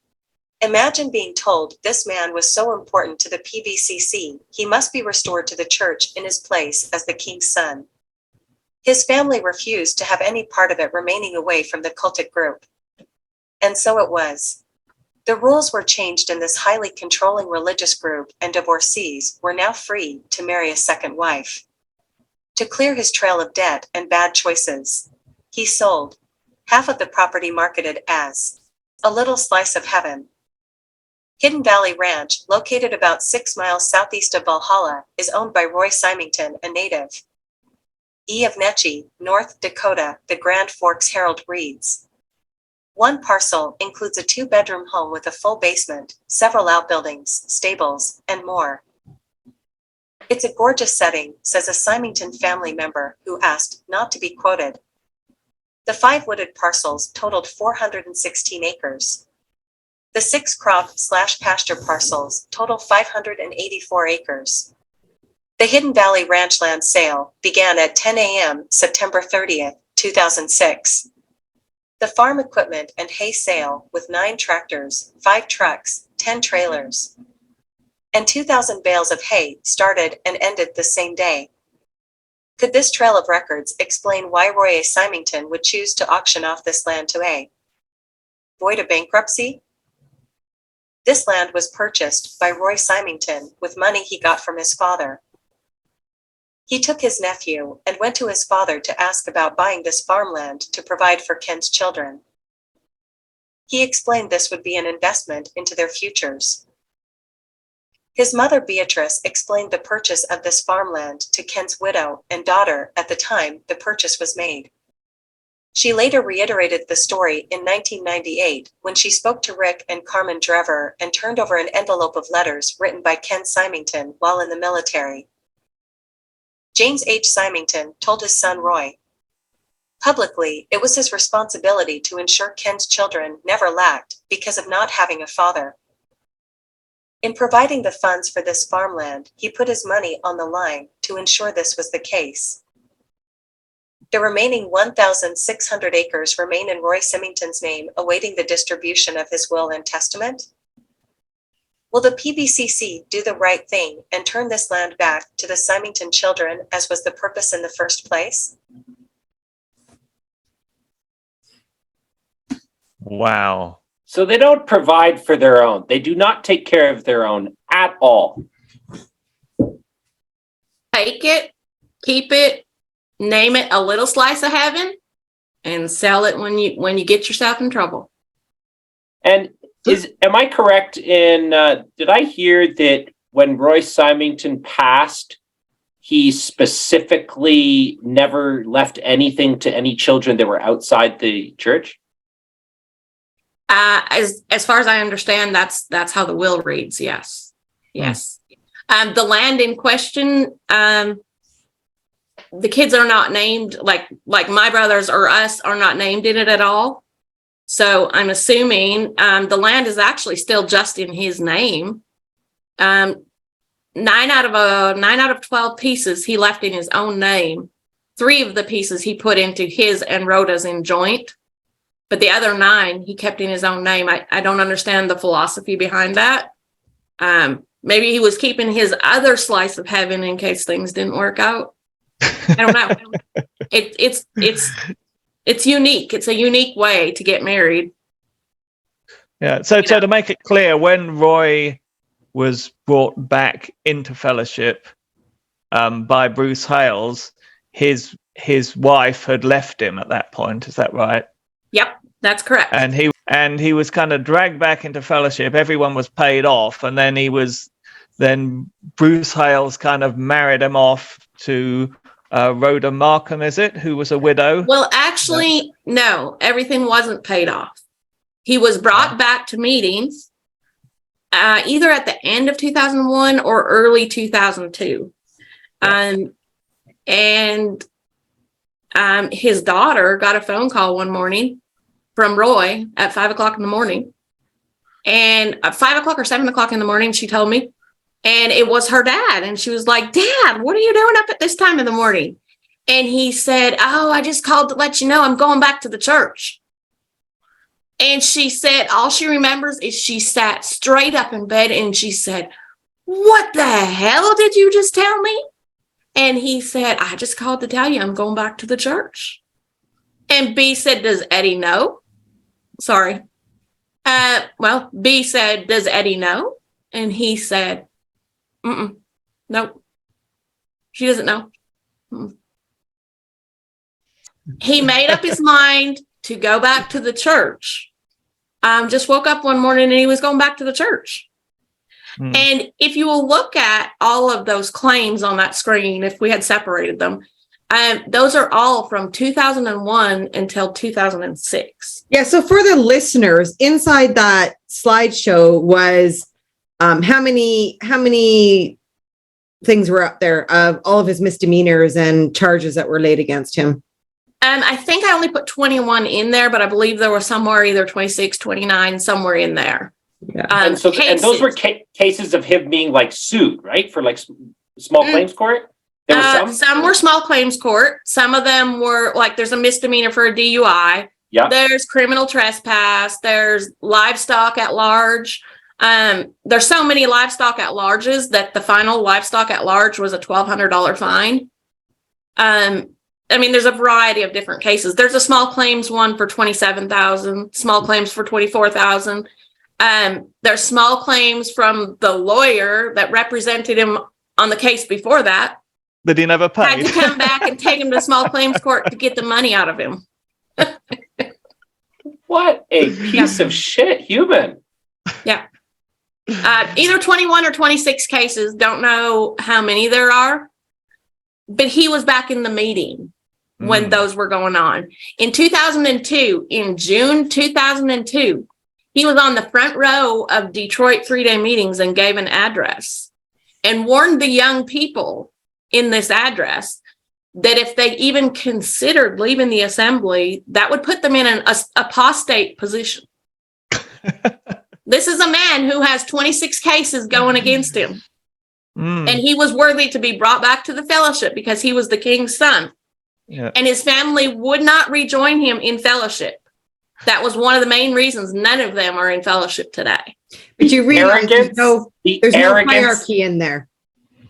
imagine being told this man was so important to the PBCC, he must be restored to the church in his place as the king's son. His family refused to have any part of it remaining away from the cultic group. And so it was. The rules were changed in this highly controlling religious group, and divorcees were now free to marry a second wife. To clear his trail of debt and bad choices, he sold half of the property marketed as a little slice of heaven. Hidden Valley Ranch, located about 6 miles southeast of Valhalla, is owned by Roy Simington, a native. E. of Netchie, North Dakota, the Grand Forks Herald reads, one parcel includes a 2-bedroom home with a full basement, several outbuildings, stables, and more. It's a gorgeous setting, says a Simington family member who asked not to be quoted. The 5 wooded parcels totaled 416 acres. The 6 crop/pasture parcels total 584 acres. The Hidden Valley Ranch land sale began at 10 a.m. September 30th, 2006. The farm equipment and hay sale with 9 tractors, 5 trucks, 10 trailers, and 2,000 bales of hay started and ended the same day. Could this trail of records explain why Roy A. Simington would choose to auction off this land to avoid a bankruptcy? This land was purchased by Roy Simington with money he got from his father. He took his nephew and went to his father to ask about buying this farmland to provide for Ken's children. He explained this would be an investment into their futures. His mother Beatrice explained the purchase of this farmland to Ken's widow and daughter at the time the purchase was made. She later reiterated the story in 1998 when she spoke to Rick and Carman Drever and turned over an envelope of letters written by Ken Simington while in the military. James H. Simington told his son Roy, publicly, it was his responsibility to ensure Ken's children never lacked because of not having a father. In providing the funds for this farmland, he put his money on the line to ensure this was the case. The remaining 1,600 acres remain in Roy Simington's name, awaiting the distribution of his will and testament. Will the PBCC do the right thing and turn this land back to the Simington children as was the purpose in the first place? Wow. So they don't provide for their own. They do not take care of their own at all. Take it, keep it, name it a little slice of heaven, and sell it when you get yourself in trouble. And am I correct in, did I hear that when Roy Simington passed, he specifically never left anything to any children that were outside the church? As far as I understand, that's how the will reads. Yes. The land in question, the kids are not named, like my brothers or us are not named in it at all. So I'm assuming the land is actually still just in his name. 9 out of 12 pieces he left in his own name. 3 of the pieces he put into his and Rhoda's in joint, but the other 9 he kept in his own name. I don't understand the philosophy behind that. Maybe he was keeping his other slice of heaven in case things didn't work out. I don't know. It's unique. It's a unique way to get married. Yeah. So to make it clear, when Roy was brought back into fellowship by Bruce Hales, his wife had left him at that point. Is that right? Yep, that's correct. And he was kind of dragged back into fellowship. Everyone was paid off, and then Bruce Hales kind of married him off to Rhoda Markham, is it, who was a widow? Well, actually, no, everything wasn't paid off. He was brought back to meetings either at the end of 2001 or early 2002. And his daughter got a phone call one morning from Roy at 5 o'clock in the morning. And at 5 o'clock or 7 o'clock in the morning, she told me. And it was her dad. And she was like, Dad, what are you doing up at this time in the morning? And he said, oh, I just called to let you know I'm going back to the church. And she said, all she remembers is she sat straight up in bed and she said, what the hell did you just tell me? And he said, I just called to tell you I'm going back to the church. And B said, does Eddie know? Sorry. Well, B said, does Eddie know? And he said, nope. She doesn't know. He made up his mind to go back to the church. Just woke up one morning and he was going back to the church. And if you will look at all of those claims on that screen, if we had separated them, those are all from 2001 until 2006. Yeah. So for the listeners, inside that slideshow was how many things were up there of all of his misdemeanors and charges that were laid against him? I think I only put 21 in there, but I believe there was somewhere either 26, 29, somewhere in there. Yeah. And those were cases of him being like sued, right? For like small claims court? There were some were small claims court. Some of them were like, there's a misdemeanor for a DUI. Yeah. There's criminal trespass. There's livestock at large. There's so many livestock at larges that the final livestock at large was a $1,200 fine. I mean, there's a variety of different cases. There's a small claims one for $27,000, small claims for $24,000. There's small claims from the lawyer that represented him on the case before that. That he never paid. Had to come back and take him to small claims court to get the money out of him. What a piece of shit human. Yeah. Either 21 or 26 cases. Don't know how many there are. But he was back in the meeting when those were going on. In 2002, in June 2002, he was on the front row of Detroit 3-day meetings and gave an address and warned the young people in this address that if they even considered leaving the assembly, that would put them in an apostate position. This is a man who has 26 cases going against him. And he was worthy to be brought back to the fellowship because he was the king's son. Yeah. And his family would not rejoin him in fellowship. That was one of the main reasons none of them are in fellowship today. But you realize there's no hierarchy in there.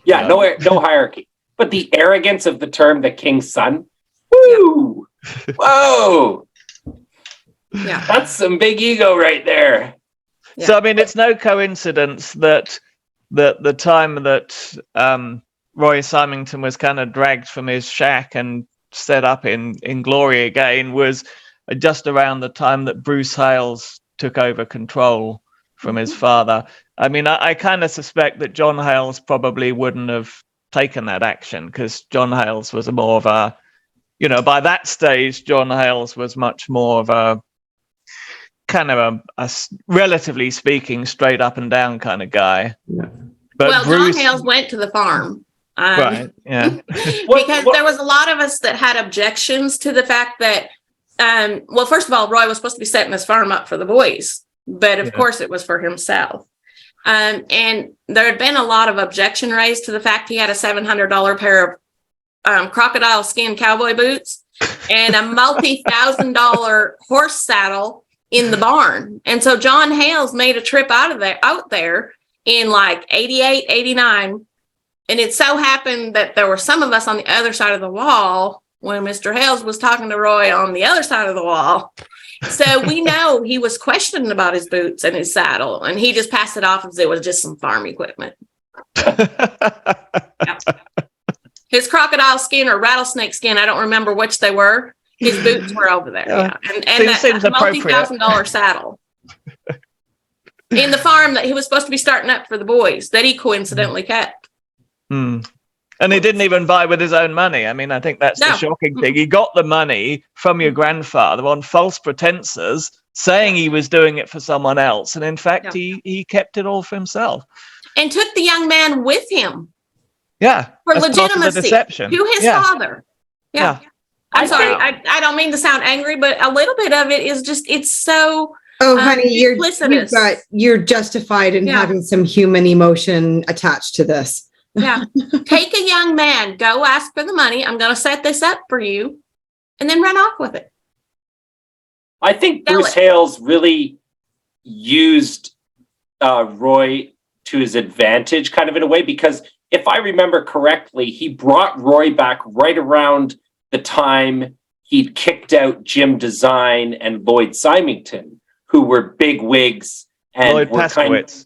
Yeah, no hierarchy. But the arrogance of the term the king's son. Woo! Whoa! Yeah. That's some big ego right there. Yeah. So, I mean, it's no coincidence that the time that Roy Simington was kind of dragged from his shack and set up in glory again was just around the time that Bruce Hales took over control from his father. I mean, I kind of suspect that John Hales probably wouldn't have taken that action because John Hales was more of a, by that stage, John Hales was much more of a kind of a relatively speaking, straight up and down kind of guy. Yeah. But John Hales went to the farm. Right, yeah. Because there was a lot of us that had objections to the fact that, first of all, Roy was supposed to be setting his farm up for the boys, but of course it was for himself. And there had been a lot of objection raised to the fact he had a $700 pair of crocodile skin cowboy boots and a multi-$1,000 horse saddle in the barn. And so John Hales made a trip out there in like 88, 89. And it so happened that there were some of us on the other side of the wall when Mr. Hales was talking to Roy on the other side of the wall. So we know he was questioning about his boots and his saddle, and he just passed it off as it was just some farm equipment. Yeah. His crocodile skin or rattlesnake skin, I don't remember which they were. His boots were over there. Yeah. And that multi-$1,000 saddle in the farm that he was supposed to be starting up for the boys that he coincidentally kept. And he didn't even buy with his own money. I mean, I think that's the shocking thing. He got the money from your grandfather on false pretenses, saying he was doing it for someone else. And in fact, he kept it all for himself. And took the young man with him. Yeah. For legitimacy to his father. Yeah. I'm sorry. I don't mean to sound angry, but a little bit of it is just, it's so... Oh, honey, you're justified in having some human emotion attached to this. Yeah. Take a young man, go ask for the money. I'm going to set this up for you, and then run off with it. I think Bruce Hales really used Roy to his advantage kind of in a way, because if I remember correctly, he brought Roy back right around the time he'd kicked out Jim Design and Lloyd Simington, who were big wigs. And Lloyd Paskowitz,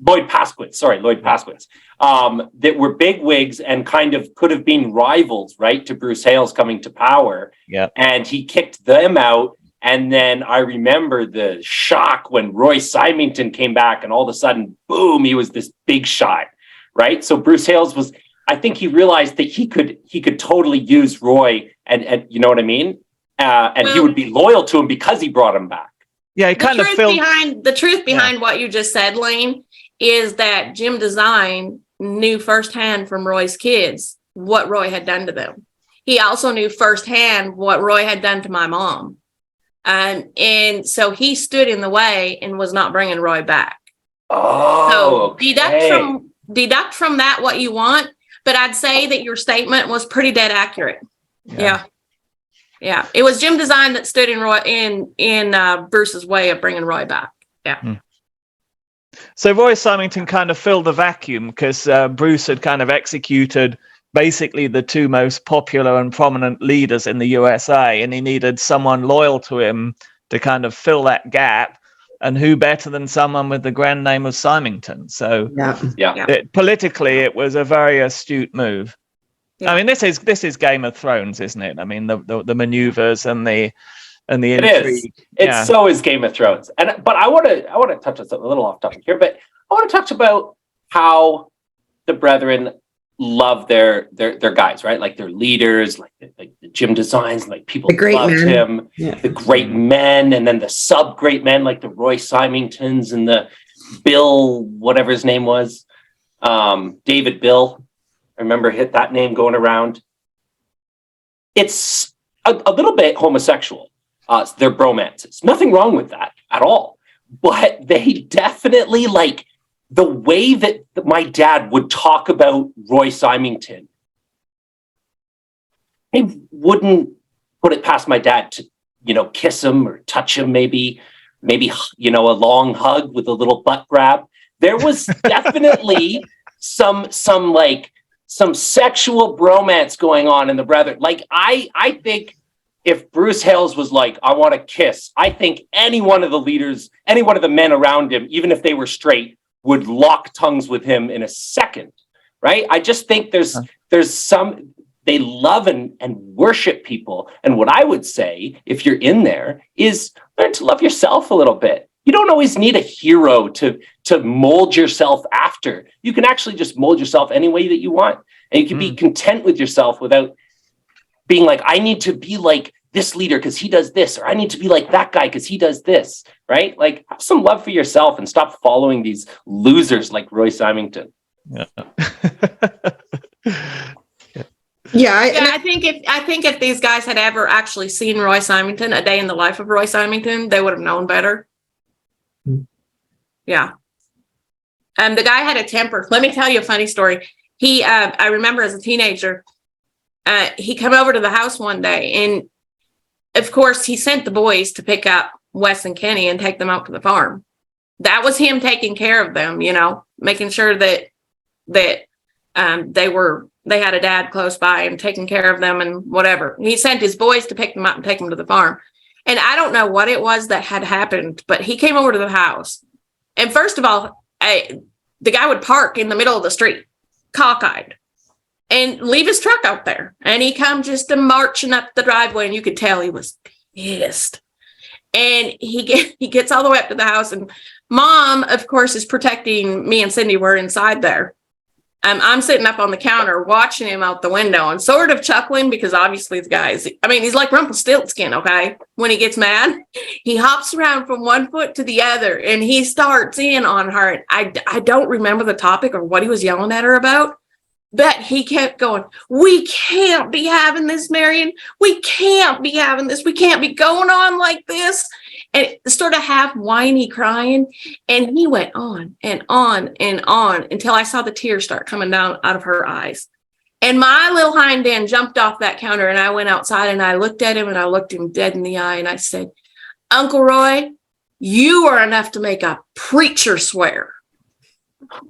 that were big wigs and kind of could have been rivals, right, to Bruce Hales coming to power. Yeah. And he kicked them out. And then I remember the shock when Roy Simington came back and all of a sudden, boom, he was this big shot, right? So Bruce Hales I think he realized that he could totally use Roy and you know what I mean? He would be loyal to him because he brought him back. Yeah, the truth behind what you just said, Lane, is that Jim Design knew firsthand from Roy's kids what Roy had done to them. He also knew firsthand what Roy had done to my mom. And so he stood in the way and was not bringing Roy back. Oh, so deduct from that what you want, but I'd say that your statement was pretty dead accurate. Yeah, it was Jim Design that stood in Bruce's way of bringing Roy back. Yeah. So Roy Simington kind of filled the vacuum because Bruce had kind of executed basically the two most popular and prominent leaders in the USA, and he needed someone loyal to him to kind of fill that gap. And who better than someone with the grand name of Simington? So politically, it was a very astute move. Yeah. I mean, this is Game of Thrones, isn't it? I mean, the maneuvers and the intrigue. So is Game of Thrones. But I want to touch on something a little off topic here, but I want to talk about how the brethren love their guys, right? Like their leaders, like the Jim Designs, like people loved him, the great men, and then the sub great men like the Roy Simingtons and the Bill, whatever his name was, David Bill. I remember that name going around. It's a little bit homosexual. Their bromances. Nothing wrong with that at all. But they definitely, like, the way that my dad would talk about Roy Simington, I wouldn't put it past my dad to, kiss him or touch him, maybe, a long hug with a little butt grab. There was definitely some sexual bromance going on in the brethren. Like, I think if Bruce Hales was like, I want to kiss, I think any one of the leaders, any one of the men around him, even if they were straight, would lock tongues with him in a second, right? I just think there's they love and worship people. And what I would say, if you're in there, is learn to love yourself a little bit. You don't always need a hero to mold yourself after. You can actually just mold yourself any way that you want. And you can be content with yourself without being like, I need to be like this leader because he does this, or I need to be like that guy because he does this, right? Like, have some love for yourself and stop following these losers like Roy Simington. Yeah. I think if these guys had ever actually seen Roy Simington, a day in the life of Roy Simington, they would have known better. Yeah. The guy had a temper. Let me tell you a funny story. He, I remember as a teenager, he came over to the house one day, and of course he sent the boys to pick up Wes and Kenny and take them out to the farm. That was him taking care of them, making sure that they had a dad close by and taking care of them and whatever. He sent his boys to pick them up and take them to the farm. And I don't know what it was that had happened, but he came over to the house. And first of all, the guy would park in the middle of the street, cockeyed, and leave his truck out there. And he come just marching up the driveway, and you could tell he was pissed. And he gets all the way up to the house, and Mom, of course, is protecting me and Cindy. We're inside there. I'm sitting up on the counter watching him out the window and sort of chuckling because obviously the guy he's like Rumpelstiltskin, okay? When he gets mad, he hops around from one foot to the other and he starts in on her. I don't remember the topic or what he was yelling at her about, but he kept going, we can't be having this, Marion. We can't be having this. We can't be going on like this. And sort of half whiny crying. And he went on and on and on until I saw the tears start coming down out of her eyes. And my little hind end jumped off that counter, and I went outside and I looked at him and I looked him dead in the eye and I said, Uncle Roy, you are enough to make a preacher swear.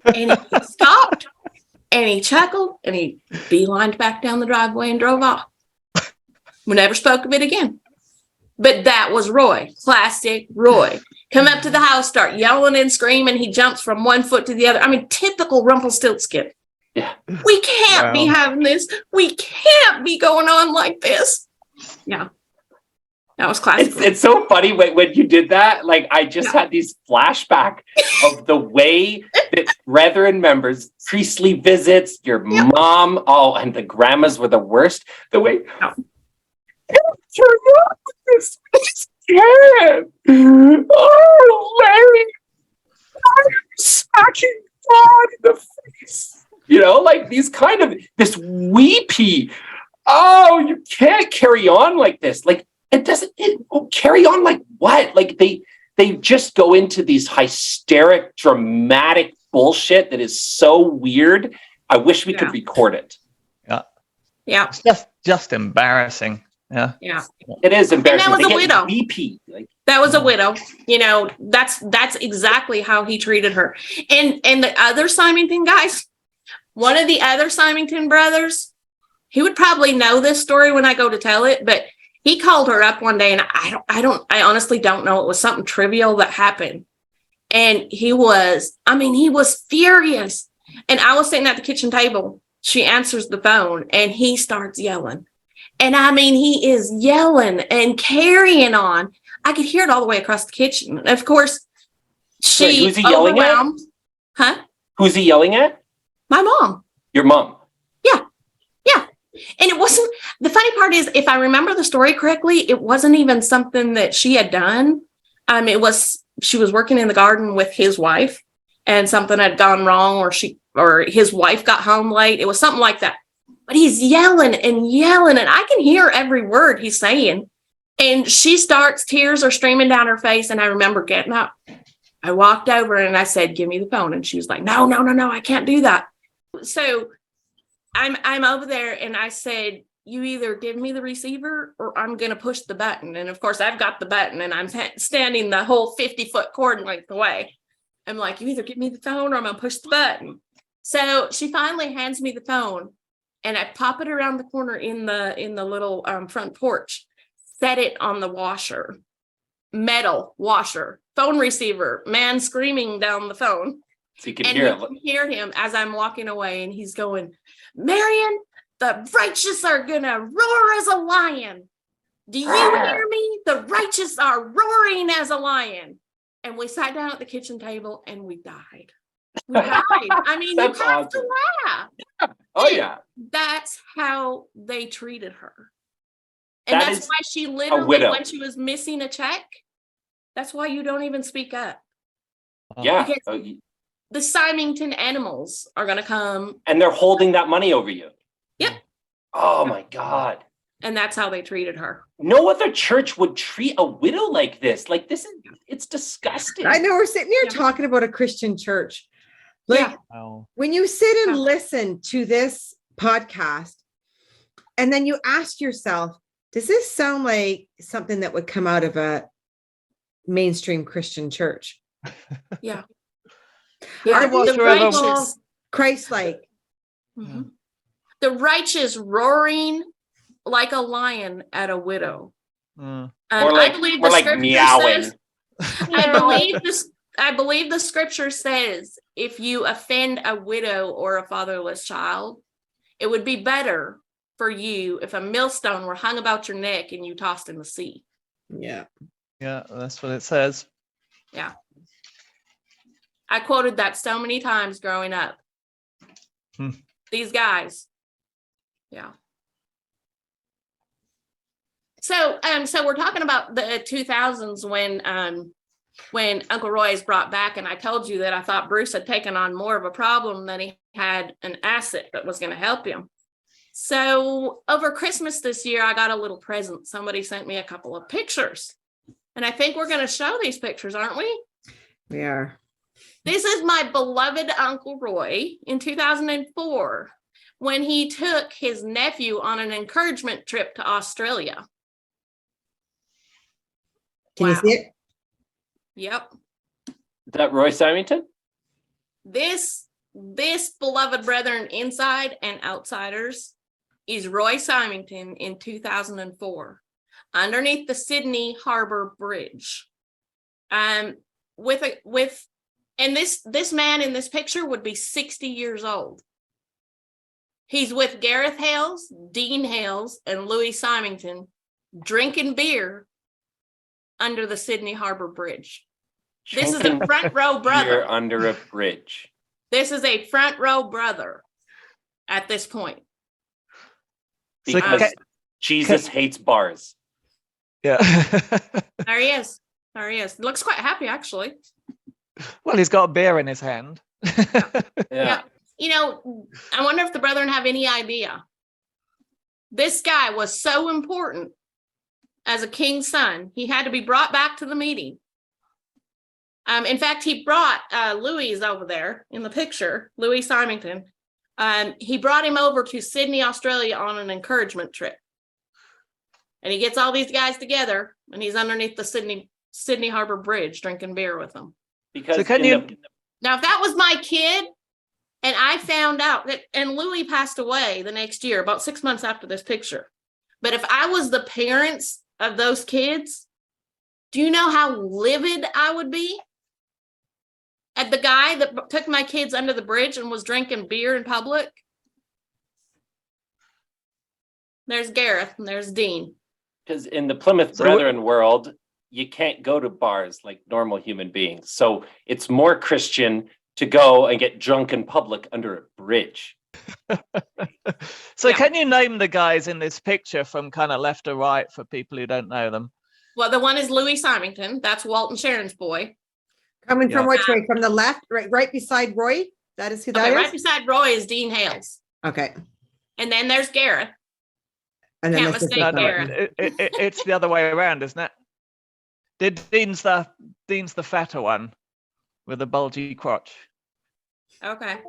And he stopped and he chuckled and he beelined back down the driveway and drove off. We never spoke of it again. But that was Roy, classic Roy. Come up to the house, start yelling and screaming. He jumps from one foot to the other. I mean, typical Rumpelstiltskin. Yeah. We can't be having this. We can't be going on like this. Yeah. That was classic. It's so funny when you did that. Like, I just had these flashback of the way that brethren members, priestly visits, your mom, and the grandmas were the worst. The way... I just can't. Oh, Larry, I'm smacking God in the face. Like these kind of this weepy. Oh, you can't carry on like this. Like carry on like what? Like they just go into these hysteric, dramatic bullshit that is so weird. I wish we could record it. Yeah. It's just embarrassing. Yeah. It is embarrassing. And that was a widow. VP. That was a widow. That's exactly how he treated her. And the other Simington guys, one of the other Simington brothers he would probably know this story when I go to tell it, but he called her up one day, and I honestly don't know. It was something trivial that happened. And he was furious. And I was sitting at the kitchen table. She answers the phone and he starts yelling. And he is yelling and carrying on. I could hear it all the way across the kitchen. And of course, she who's he yelling at? Huh? Who's he yelling at? My mom. Your mom. And it wasn't, the funny part is, if I remember the story correctly, it wasn't even something that she had done. She was working in the garden with his wife, and something had gone wrong, or his wife got home late. It was something like that. But he's yelling and yelling, and I can hear every word he's saying. And tears are streaming down her face. And I remember getting up. I walked over and I said, "Give me the phone." And she was like, no, I can't do that. So I'm over there and I said, "You either give me the receiver or I'm going to push the button." And of course I've got the button and I'm standing the whole 50-foot cord length away. I'm like, "You either give me the phone or I'm going to push the button." So she finally hands me the phone and I pop it around the corner in the little front porch, set it on the washer, metal washer, phone receiver, man screaming down the phone. So you can And hear you can hear him as I'm walking away, and he's going, "Marion, the righteous are gonna roar as a lion. Do you hear me? The righteous are roaring as a lion." And we sat down at the kitchen table and we died. We died. You have awesome. to laugh. Oh yeah. That's how they treated her. And That that's is why she a literally, widow. when she was missing a check, that's why you don't even speak up. Yeah. Because the Simington animals are going to come. And they're holding that money over you. Yep. Oh my God. And that's how they treated her. No other church would treat a widow like this. Like it's disgusting. I know we're sitting here talking about a Christian church. Like when you sit and listen to this podcast and then you ask yourself, does this sound like something that would come out of a mainstream Christian church? Yeah. Are The these righteous, people Christ-like? mm-hmm. The righteous roaring like a lion at a widow. I believe the scripture meowing. says, I believe the scripture says, if you offend a widow or a fatherless child, it would be better for you if a millstone were hung about your neck and you tossed in the sea. Yeah. Yeah, that's what it says. Yeah. I quoted that so many times growing up. These guys. Yeah. So we're talking about the 2000s when Uncle Roy is brought back, and I told you that I thought Bruce had taken on more of a problem than he had an asset that was going to help him. So over Christmas this year, I got a little present. Somebody sent me a couple of pictures, and I think we're going to show these pictures, aren't we? We are. This is my beloved Uncle Roy in 2004 when he took his nephew on an encouragement trip to Australia. Can you see it? Yep. Is that Roy Simington? This beloved brethren inside and outsiders is Roy Simington in 2004 underneath the Sydney Harbour Bridge. And this man in this picture would be 60 years old. He's with Gareth Hales, Dean Hales, and Louis Simington drinking beer under the Sydney Harbour Bridge. This is a front row brother. You're under a bridge. This is a front row brother at this point. Because Jesus hates bars. Yeah. There he is. There he is. Looks quite happy, actually. Well, he's got a beer in his hand. Yeah. You know, I wonder if the brethren have any idea. This guy was so important as a king's son. He had to be brought back to the meeting. In fact, he brought Louis over there in the picture, Louis Simington. He brought him over to Sydney, Australia on an encouragement trip. And he gets all these guys together and he's underneath the Sydney Harbour Bridge drinking beer with them. Because So now, if that was my kid, And I found out that, and Louis passed away the next year, about 6 months after this picture. But if I was the parents of those kids, do you know how livid I would be? At the guy that took my kids under the bridge and was drinking beer in public. There's Gareth and there's Dean. Because in the Plymouth Brethren world, you can't go to bars like normal human beings. So it's more Christian to go and get drunk in public under a bridge. So Yeah. can you name the guys in this picture from kind of left to right for people who don't know them? Well, the one is Louis Simington. That's Walt and Sharon's boy. Coming from Yeah. which way? From the left, right beside Roy? That is who that Okay, is? right beside Roy is Dean Hales. Okay. And then there's Gareth. And then Can't this is mistake the- Gareth. It's the other way around, isn't it? Dean's the fatter one with the bulgy crotch. Okay.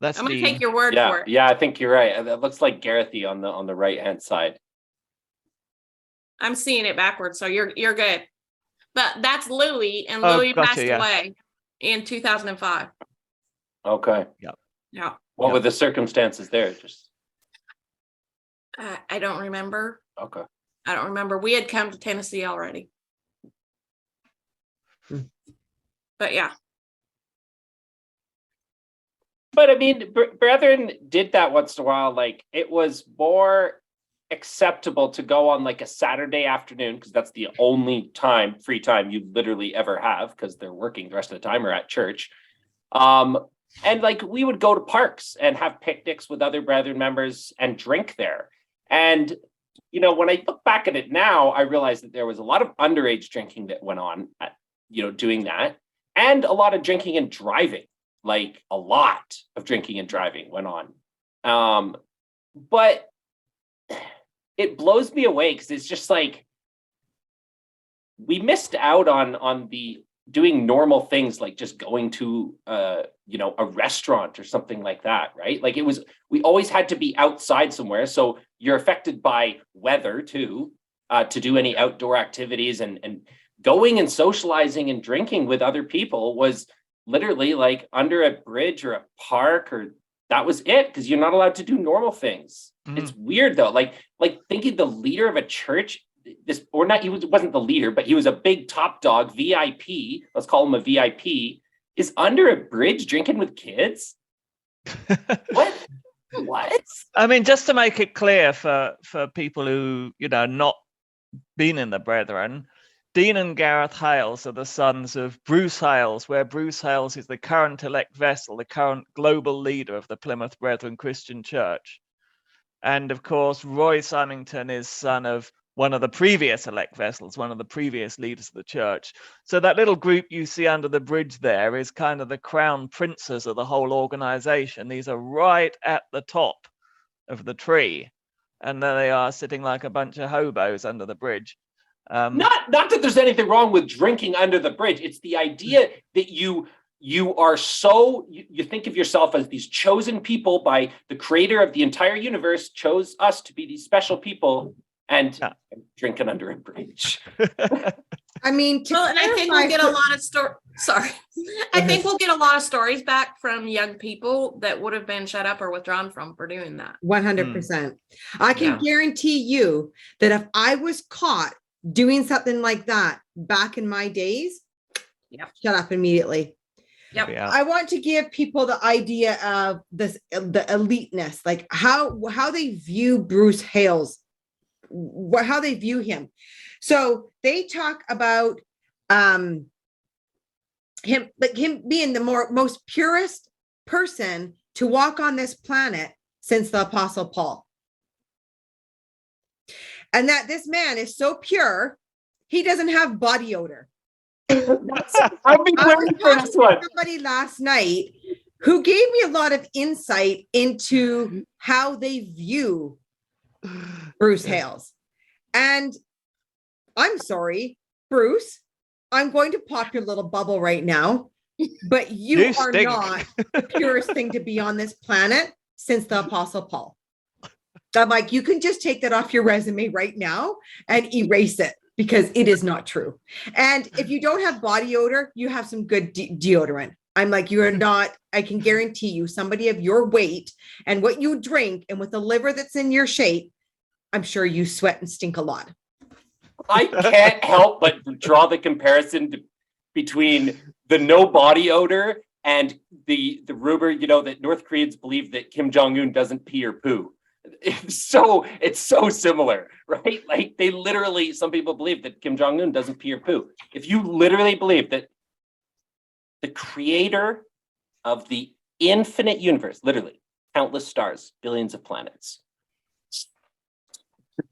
That's I'm gonna Dean. take your word Yeah, for it. yeah, I think you're right. That looks like Garethy on the right hand side. I'm seeing it backwards, so you're good. But that's Louis, and Oh, Louis gotcha, passed yeah. away in 2005. Okay. Yeah. What Yeah. were the circumstances there? Just I don't remember. okay. I don't remember. We had come to Tennessee already. But yeah. But I mean, Brethren did that once in a while. Like it was more acceptable to go on like a Saturday afternoon because that's the only free time you literally ever have because they're working the rest of the time or at church. And like we would go to parks and have picnics with other Brethren members and drink there. And you know, when I look back at it now, I realize that there was a lot of underage drinking that went on at, doing that, and a lot of drinking and driving. Like a lot of drinking and driving went on. But it blows me away because it's just like we missed out on the doing normal things like just going to a restaurant or something like that, right? Like we always had to be outside somewhere. So you're affected by weather too, to do any outdoor activities, and going and socializing and drinking with other people was literally like under a bridge or a park, or that was it, because you're not allowed to do normal things. It's weird though, like thinking the leader of a church, wasn't the leader, but he was a big top dog, VIP, let's call him a VIP, is under a bridge drinking with kids. What? I mean, just to make it clear for people who not been in the Brethren, Dean and Gareth Hales are the sons of Bruce Hales, where Bruce Hales is the current elect vessel, the current global leader of the Plymouth Brethren Christian Church. And of course, Roy Simington is son of one of the previous elect vessels, one of the previous leaders of the church. So that little group you see under the bridge there is kind of the crown princes of the whole organization. These are right at the top of the tree. And there they are sitting like a bunch of hobos under the bridge. Not that there's anything wrong with drinking under the bridge. It's the idea that you are you think of yourself as these chosen people by the creator of the entire universe, chose us to be these special people, and drinking under a bridge. I mean, And I think we'll get a lot of I think we'll get a lot of stories back from young people that would have been shut up or withdrawn from for doing that. 100%. I can guarantee you that if I was caught doing something like that back in my days, shut up immediately. Yep. Yeah. I want to give people the idea of the eliteness, like how they view Bruce Hales, how they view him. So they talk about him being the most purest person to walk on this planet since the Apostle Paul. And that this man is so pure, he doesn't have body odor. I've been waiting for this one. Somebody last night who gave me a lot of insight into how they view Bruce Hales. And I'm sorry, Bruce, I'm going to pop your little bubble right now, but you are stink. not the purest thing to be on this planet since the Apostle Paul. I'm like, you can just take that off your resume right now and erase it, because it is not true. And if you don't have body odor, you have some good deodorant. I'm like, you're not, I can guarantee you, somebody of your weight and what you drink and with the liver that's in your shape, I'm sure you sweat and stink a lot. I can't help but draw the comparison between the no body odor and the rumor, that North Koreans believe that Kim Jong-un doesn't pee or poo. It's so similar, right? Like they literally, some people believe that Kim Jong-un doesn't pee or poo. If you literally believe that the creator of the infinite universe, literally countless stars, billions of planets,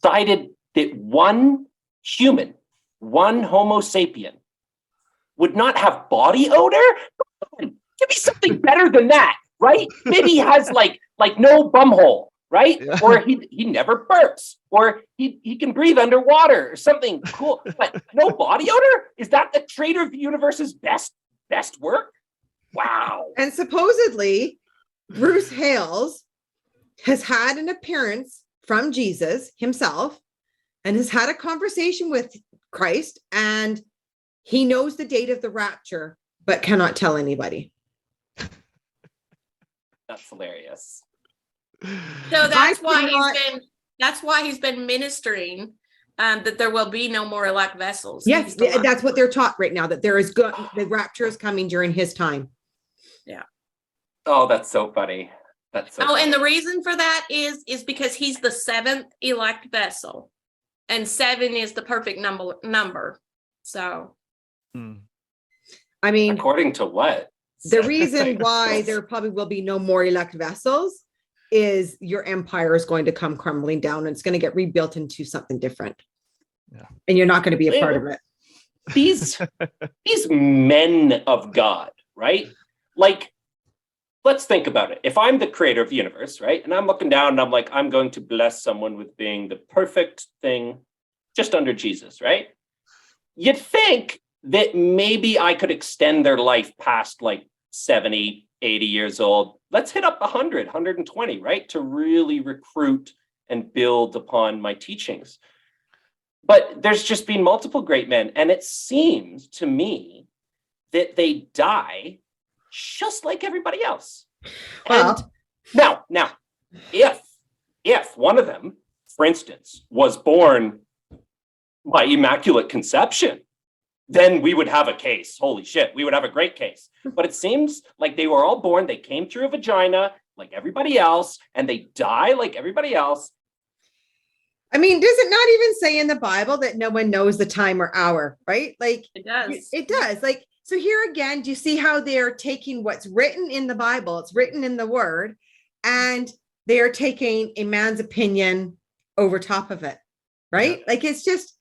decided that one human, one Homo sapien, would not have body odor? Give me something better than that, right? Maybe he has like no bumhole, right? Yeah. Or he never burps, or he can breathe underwater or something cool. But no body odor? Is that the creator of the universe's best work? Wow. And supposedly Bruce Hales has had an appearance from Jesus himself and has had a conversation with Christ, and he knows the date of the rapture, but cannot tell anybody. That's hilarious. So that's why he's been ministering that there will be no more elect vessels. Yes, that's what they're taught right now, that there is the rapture is coming during his time. Yeah. Oh, that's so funny. Funny. And the reason for that is because he's the seventh elect vessel, and 7 is the perfect number. So, I mean, according to what? The reason why there probably will be no more elect vessels is your empire is going to come crumbling down, and it's going to get rebuilt into something different. Yeah. And you're not going to be a part of it. These men of God, right? Like, let's think about it. If I'm the creator of the universe, right? And I'm looking down and I'm like, I'm going to bless someone with being the perfect thing just under Jesus, right? You'd think that maybe I could extend their life past like 70, 80 years old. Let's hit up 100, 120, right? To really recruit and build upon my teachings. But there's just been multiple great men. And it seems to me that they die just like everybody else. Well, and now, if one of them, for instance, was born by immaculate conception, then we would have a case. Holy shit, we would have a great case. But it seems like they were all born, they came through a vagina like everybody else, and they die like everybody else. I mean, does it not even say in the Bible that no one knows the time or hour, right? Like it does. It does. Like, so here again, do you see how they're taking what's written in the Bible? It's written in the word, and they are taking a man's opinion over top of it, right? Yeah. Like, it's just.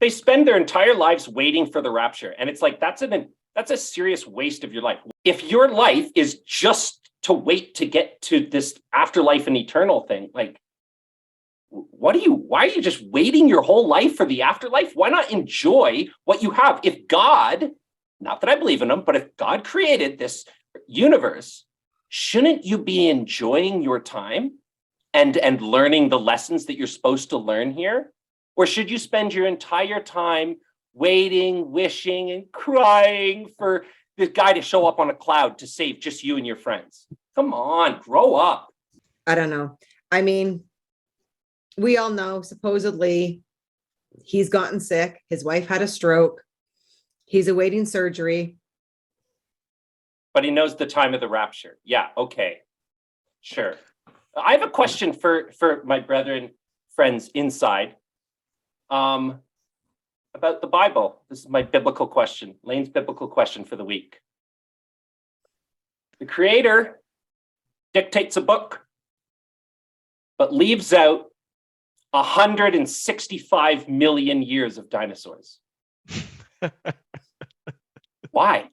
They spend their entire lives waiting for the rapture. And it's like, that's a serious waste of your life. If your life is just to wait to get to this afterlife and eternal thing, like, why are you just waiting your whole life for the afterlife? Why not enjoy what you have? If God, not that I believe in him, but if God created this universe, shouldn't you be enjoying your time and learning the lessons that you're supposed to learn here? Or should you spend your entire time waiting, wishing, and crying for this guy to show up on a cloud to save just you and your friends? Come on, grow up. I don't know. I mean, we all know supposedly he's gotten sick. His wife had a stroke. He's awaiting surgery. But he knows the time of the rapture. Yeah, okay. Sure. I have a question for my brethren, friends inside. About the Bible. This is my biblical question, Lane's biblical question for the week. The Creator dictates a book, but leaves out 165 million years of dinosaurs. Why?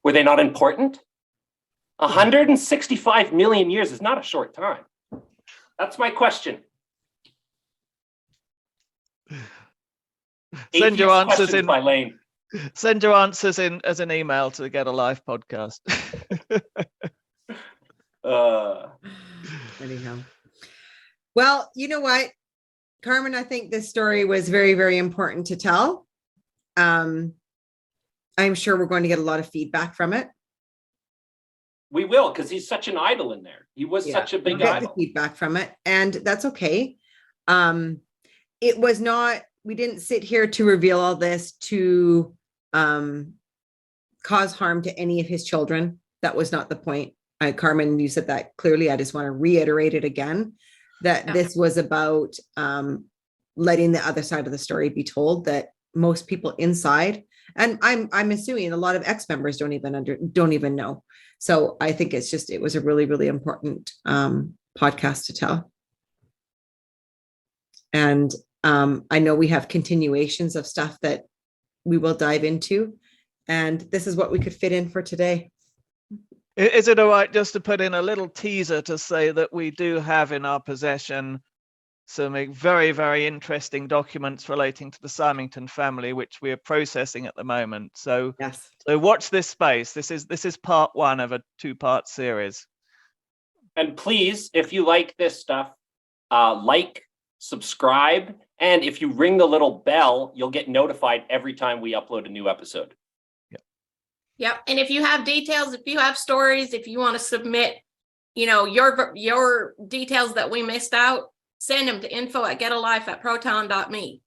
Were they not important? 165 million years is not a short time. That's my question. Send your answers in by Lane. Send your answers in as an email to the Get a Life podcast. Anyhow. Well, you know what, Carmen, I think this story was very, very important to tell. I I'm sure we're going to get a lot of feedback from it. We will, because he's such an idol in there. He was such a big We'll get idol. the feedback from it, and that's okay. It was not, we didn't sit here to reveal all this to cause harm to any of his children. That was not the point. Carmen, you said that clearly. I just want to reiterate it again, that this was about letting the other side of the story be told, that most people inside, and I'm assuming a lot of ex-members don't even know. So I think it was a really, really important podcast to tell. And I know we have continuations of stuff that we will dive into, and this is what we could fit in for today. Is it all right just to put in a little teaser to say that we do have in our possession some very, very interesting documents relating to the Simington family, which we are processing at the moment. So, yes. So watch this space. This is part one of a 2-part series. And please, if you like this stuff, like, subscribe, and if you ring the little bell, you'll get notified every time we upload a new episode. Yep. And if you have details, if you have stories, if you want to submit, your details that we missed out, send them to info@getalife@proton.me.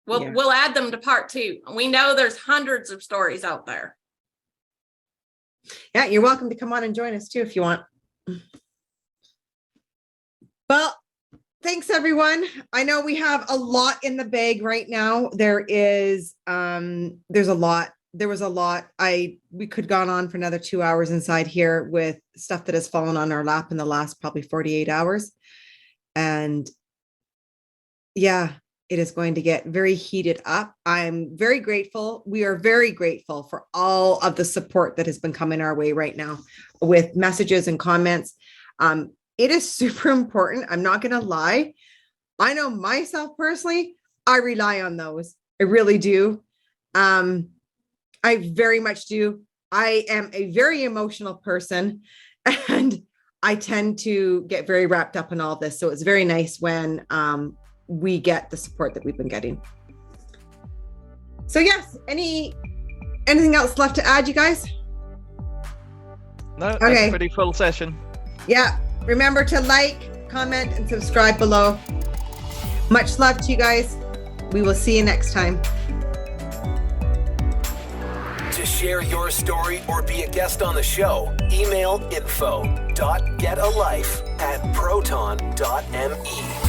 We'll add them to part 2. We know there's hundreds of stories out there. Yeah, you're welcome to come on and join us too if you want. Well, thanks everyone. I know we have a lot in the bag right now. There's a lot. There was a lot. We could have gone on for another 2 hours inside here with stuff that has fallen on our lap in the last probably 48 hours. And yeah, it is going to get very heated up. I'm very grateful. We are very grateful for all of the support that has been coming our way right now with messages and comments. It is super important. I'm not going to lie. I know myself personally, I rely on those. I really do. I very much do. I am a very emotional person, and I tend to get very wrapped up in all this. So it's very nice when we get the support that we've been getting. So yes, anything else left to add, you guys? No, that's okay. A pretty full session. Yeah. Remember to like, comment, and subscribe below. Much love to you guys. We will see you next time. To share your story or be a guest on the show, email info.getalife@proton.me.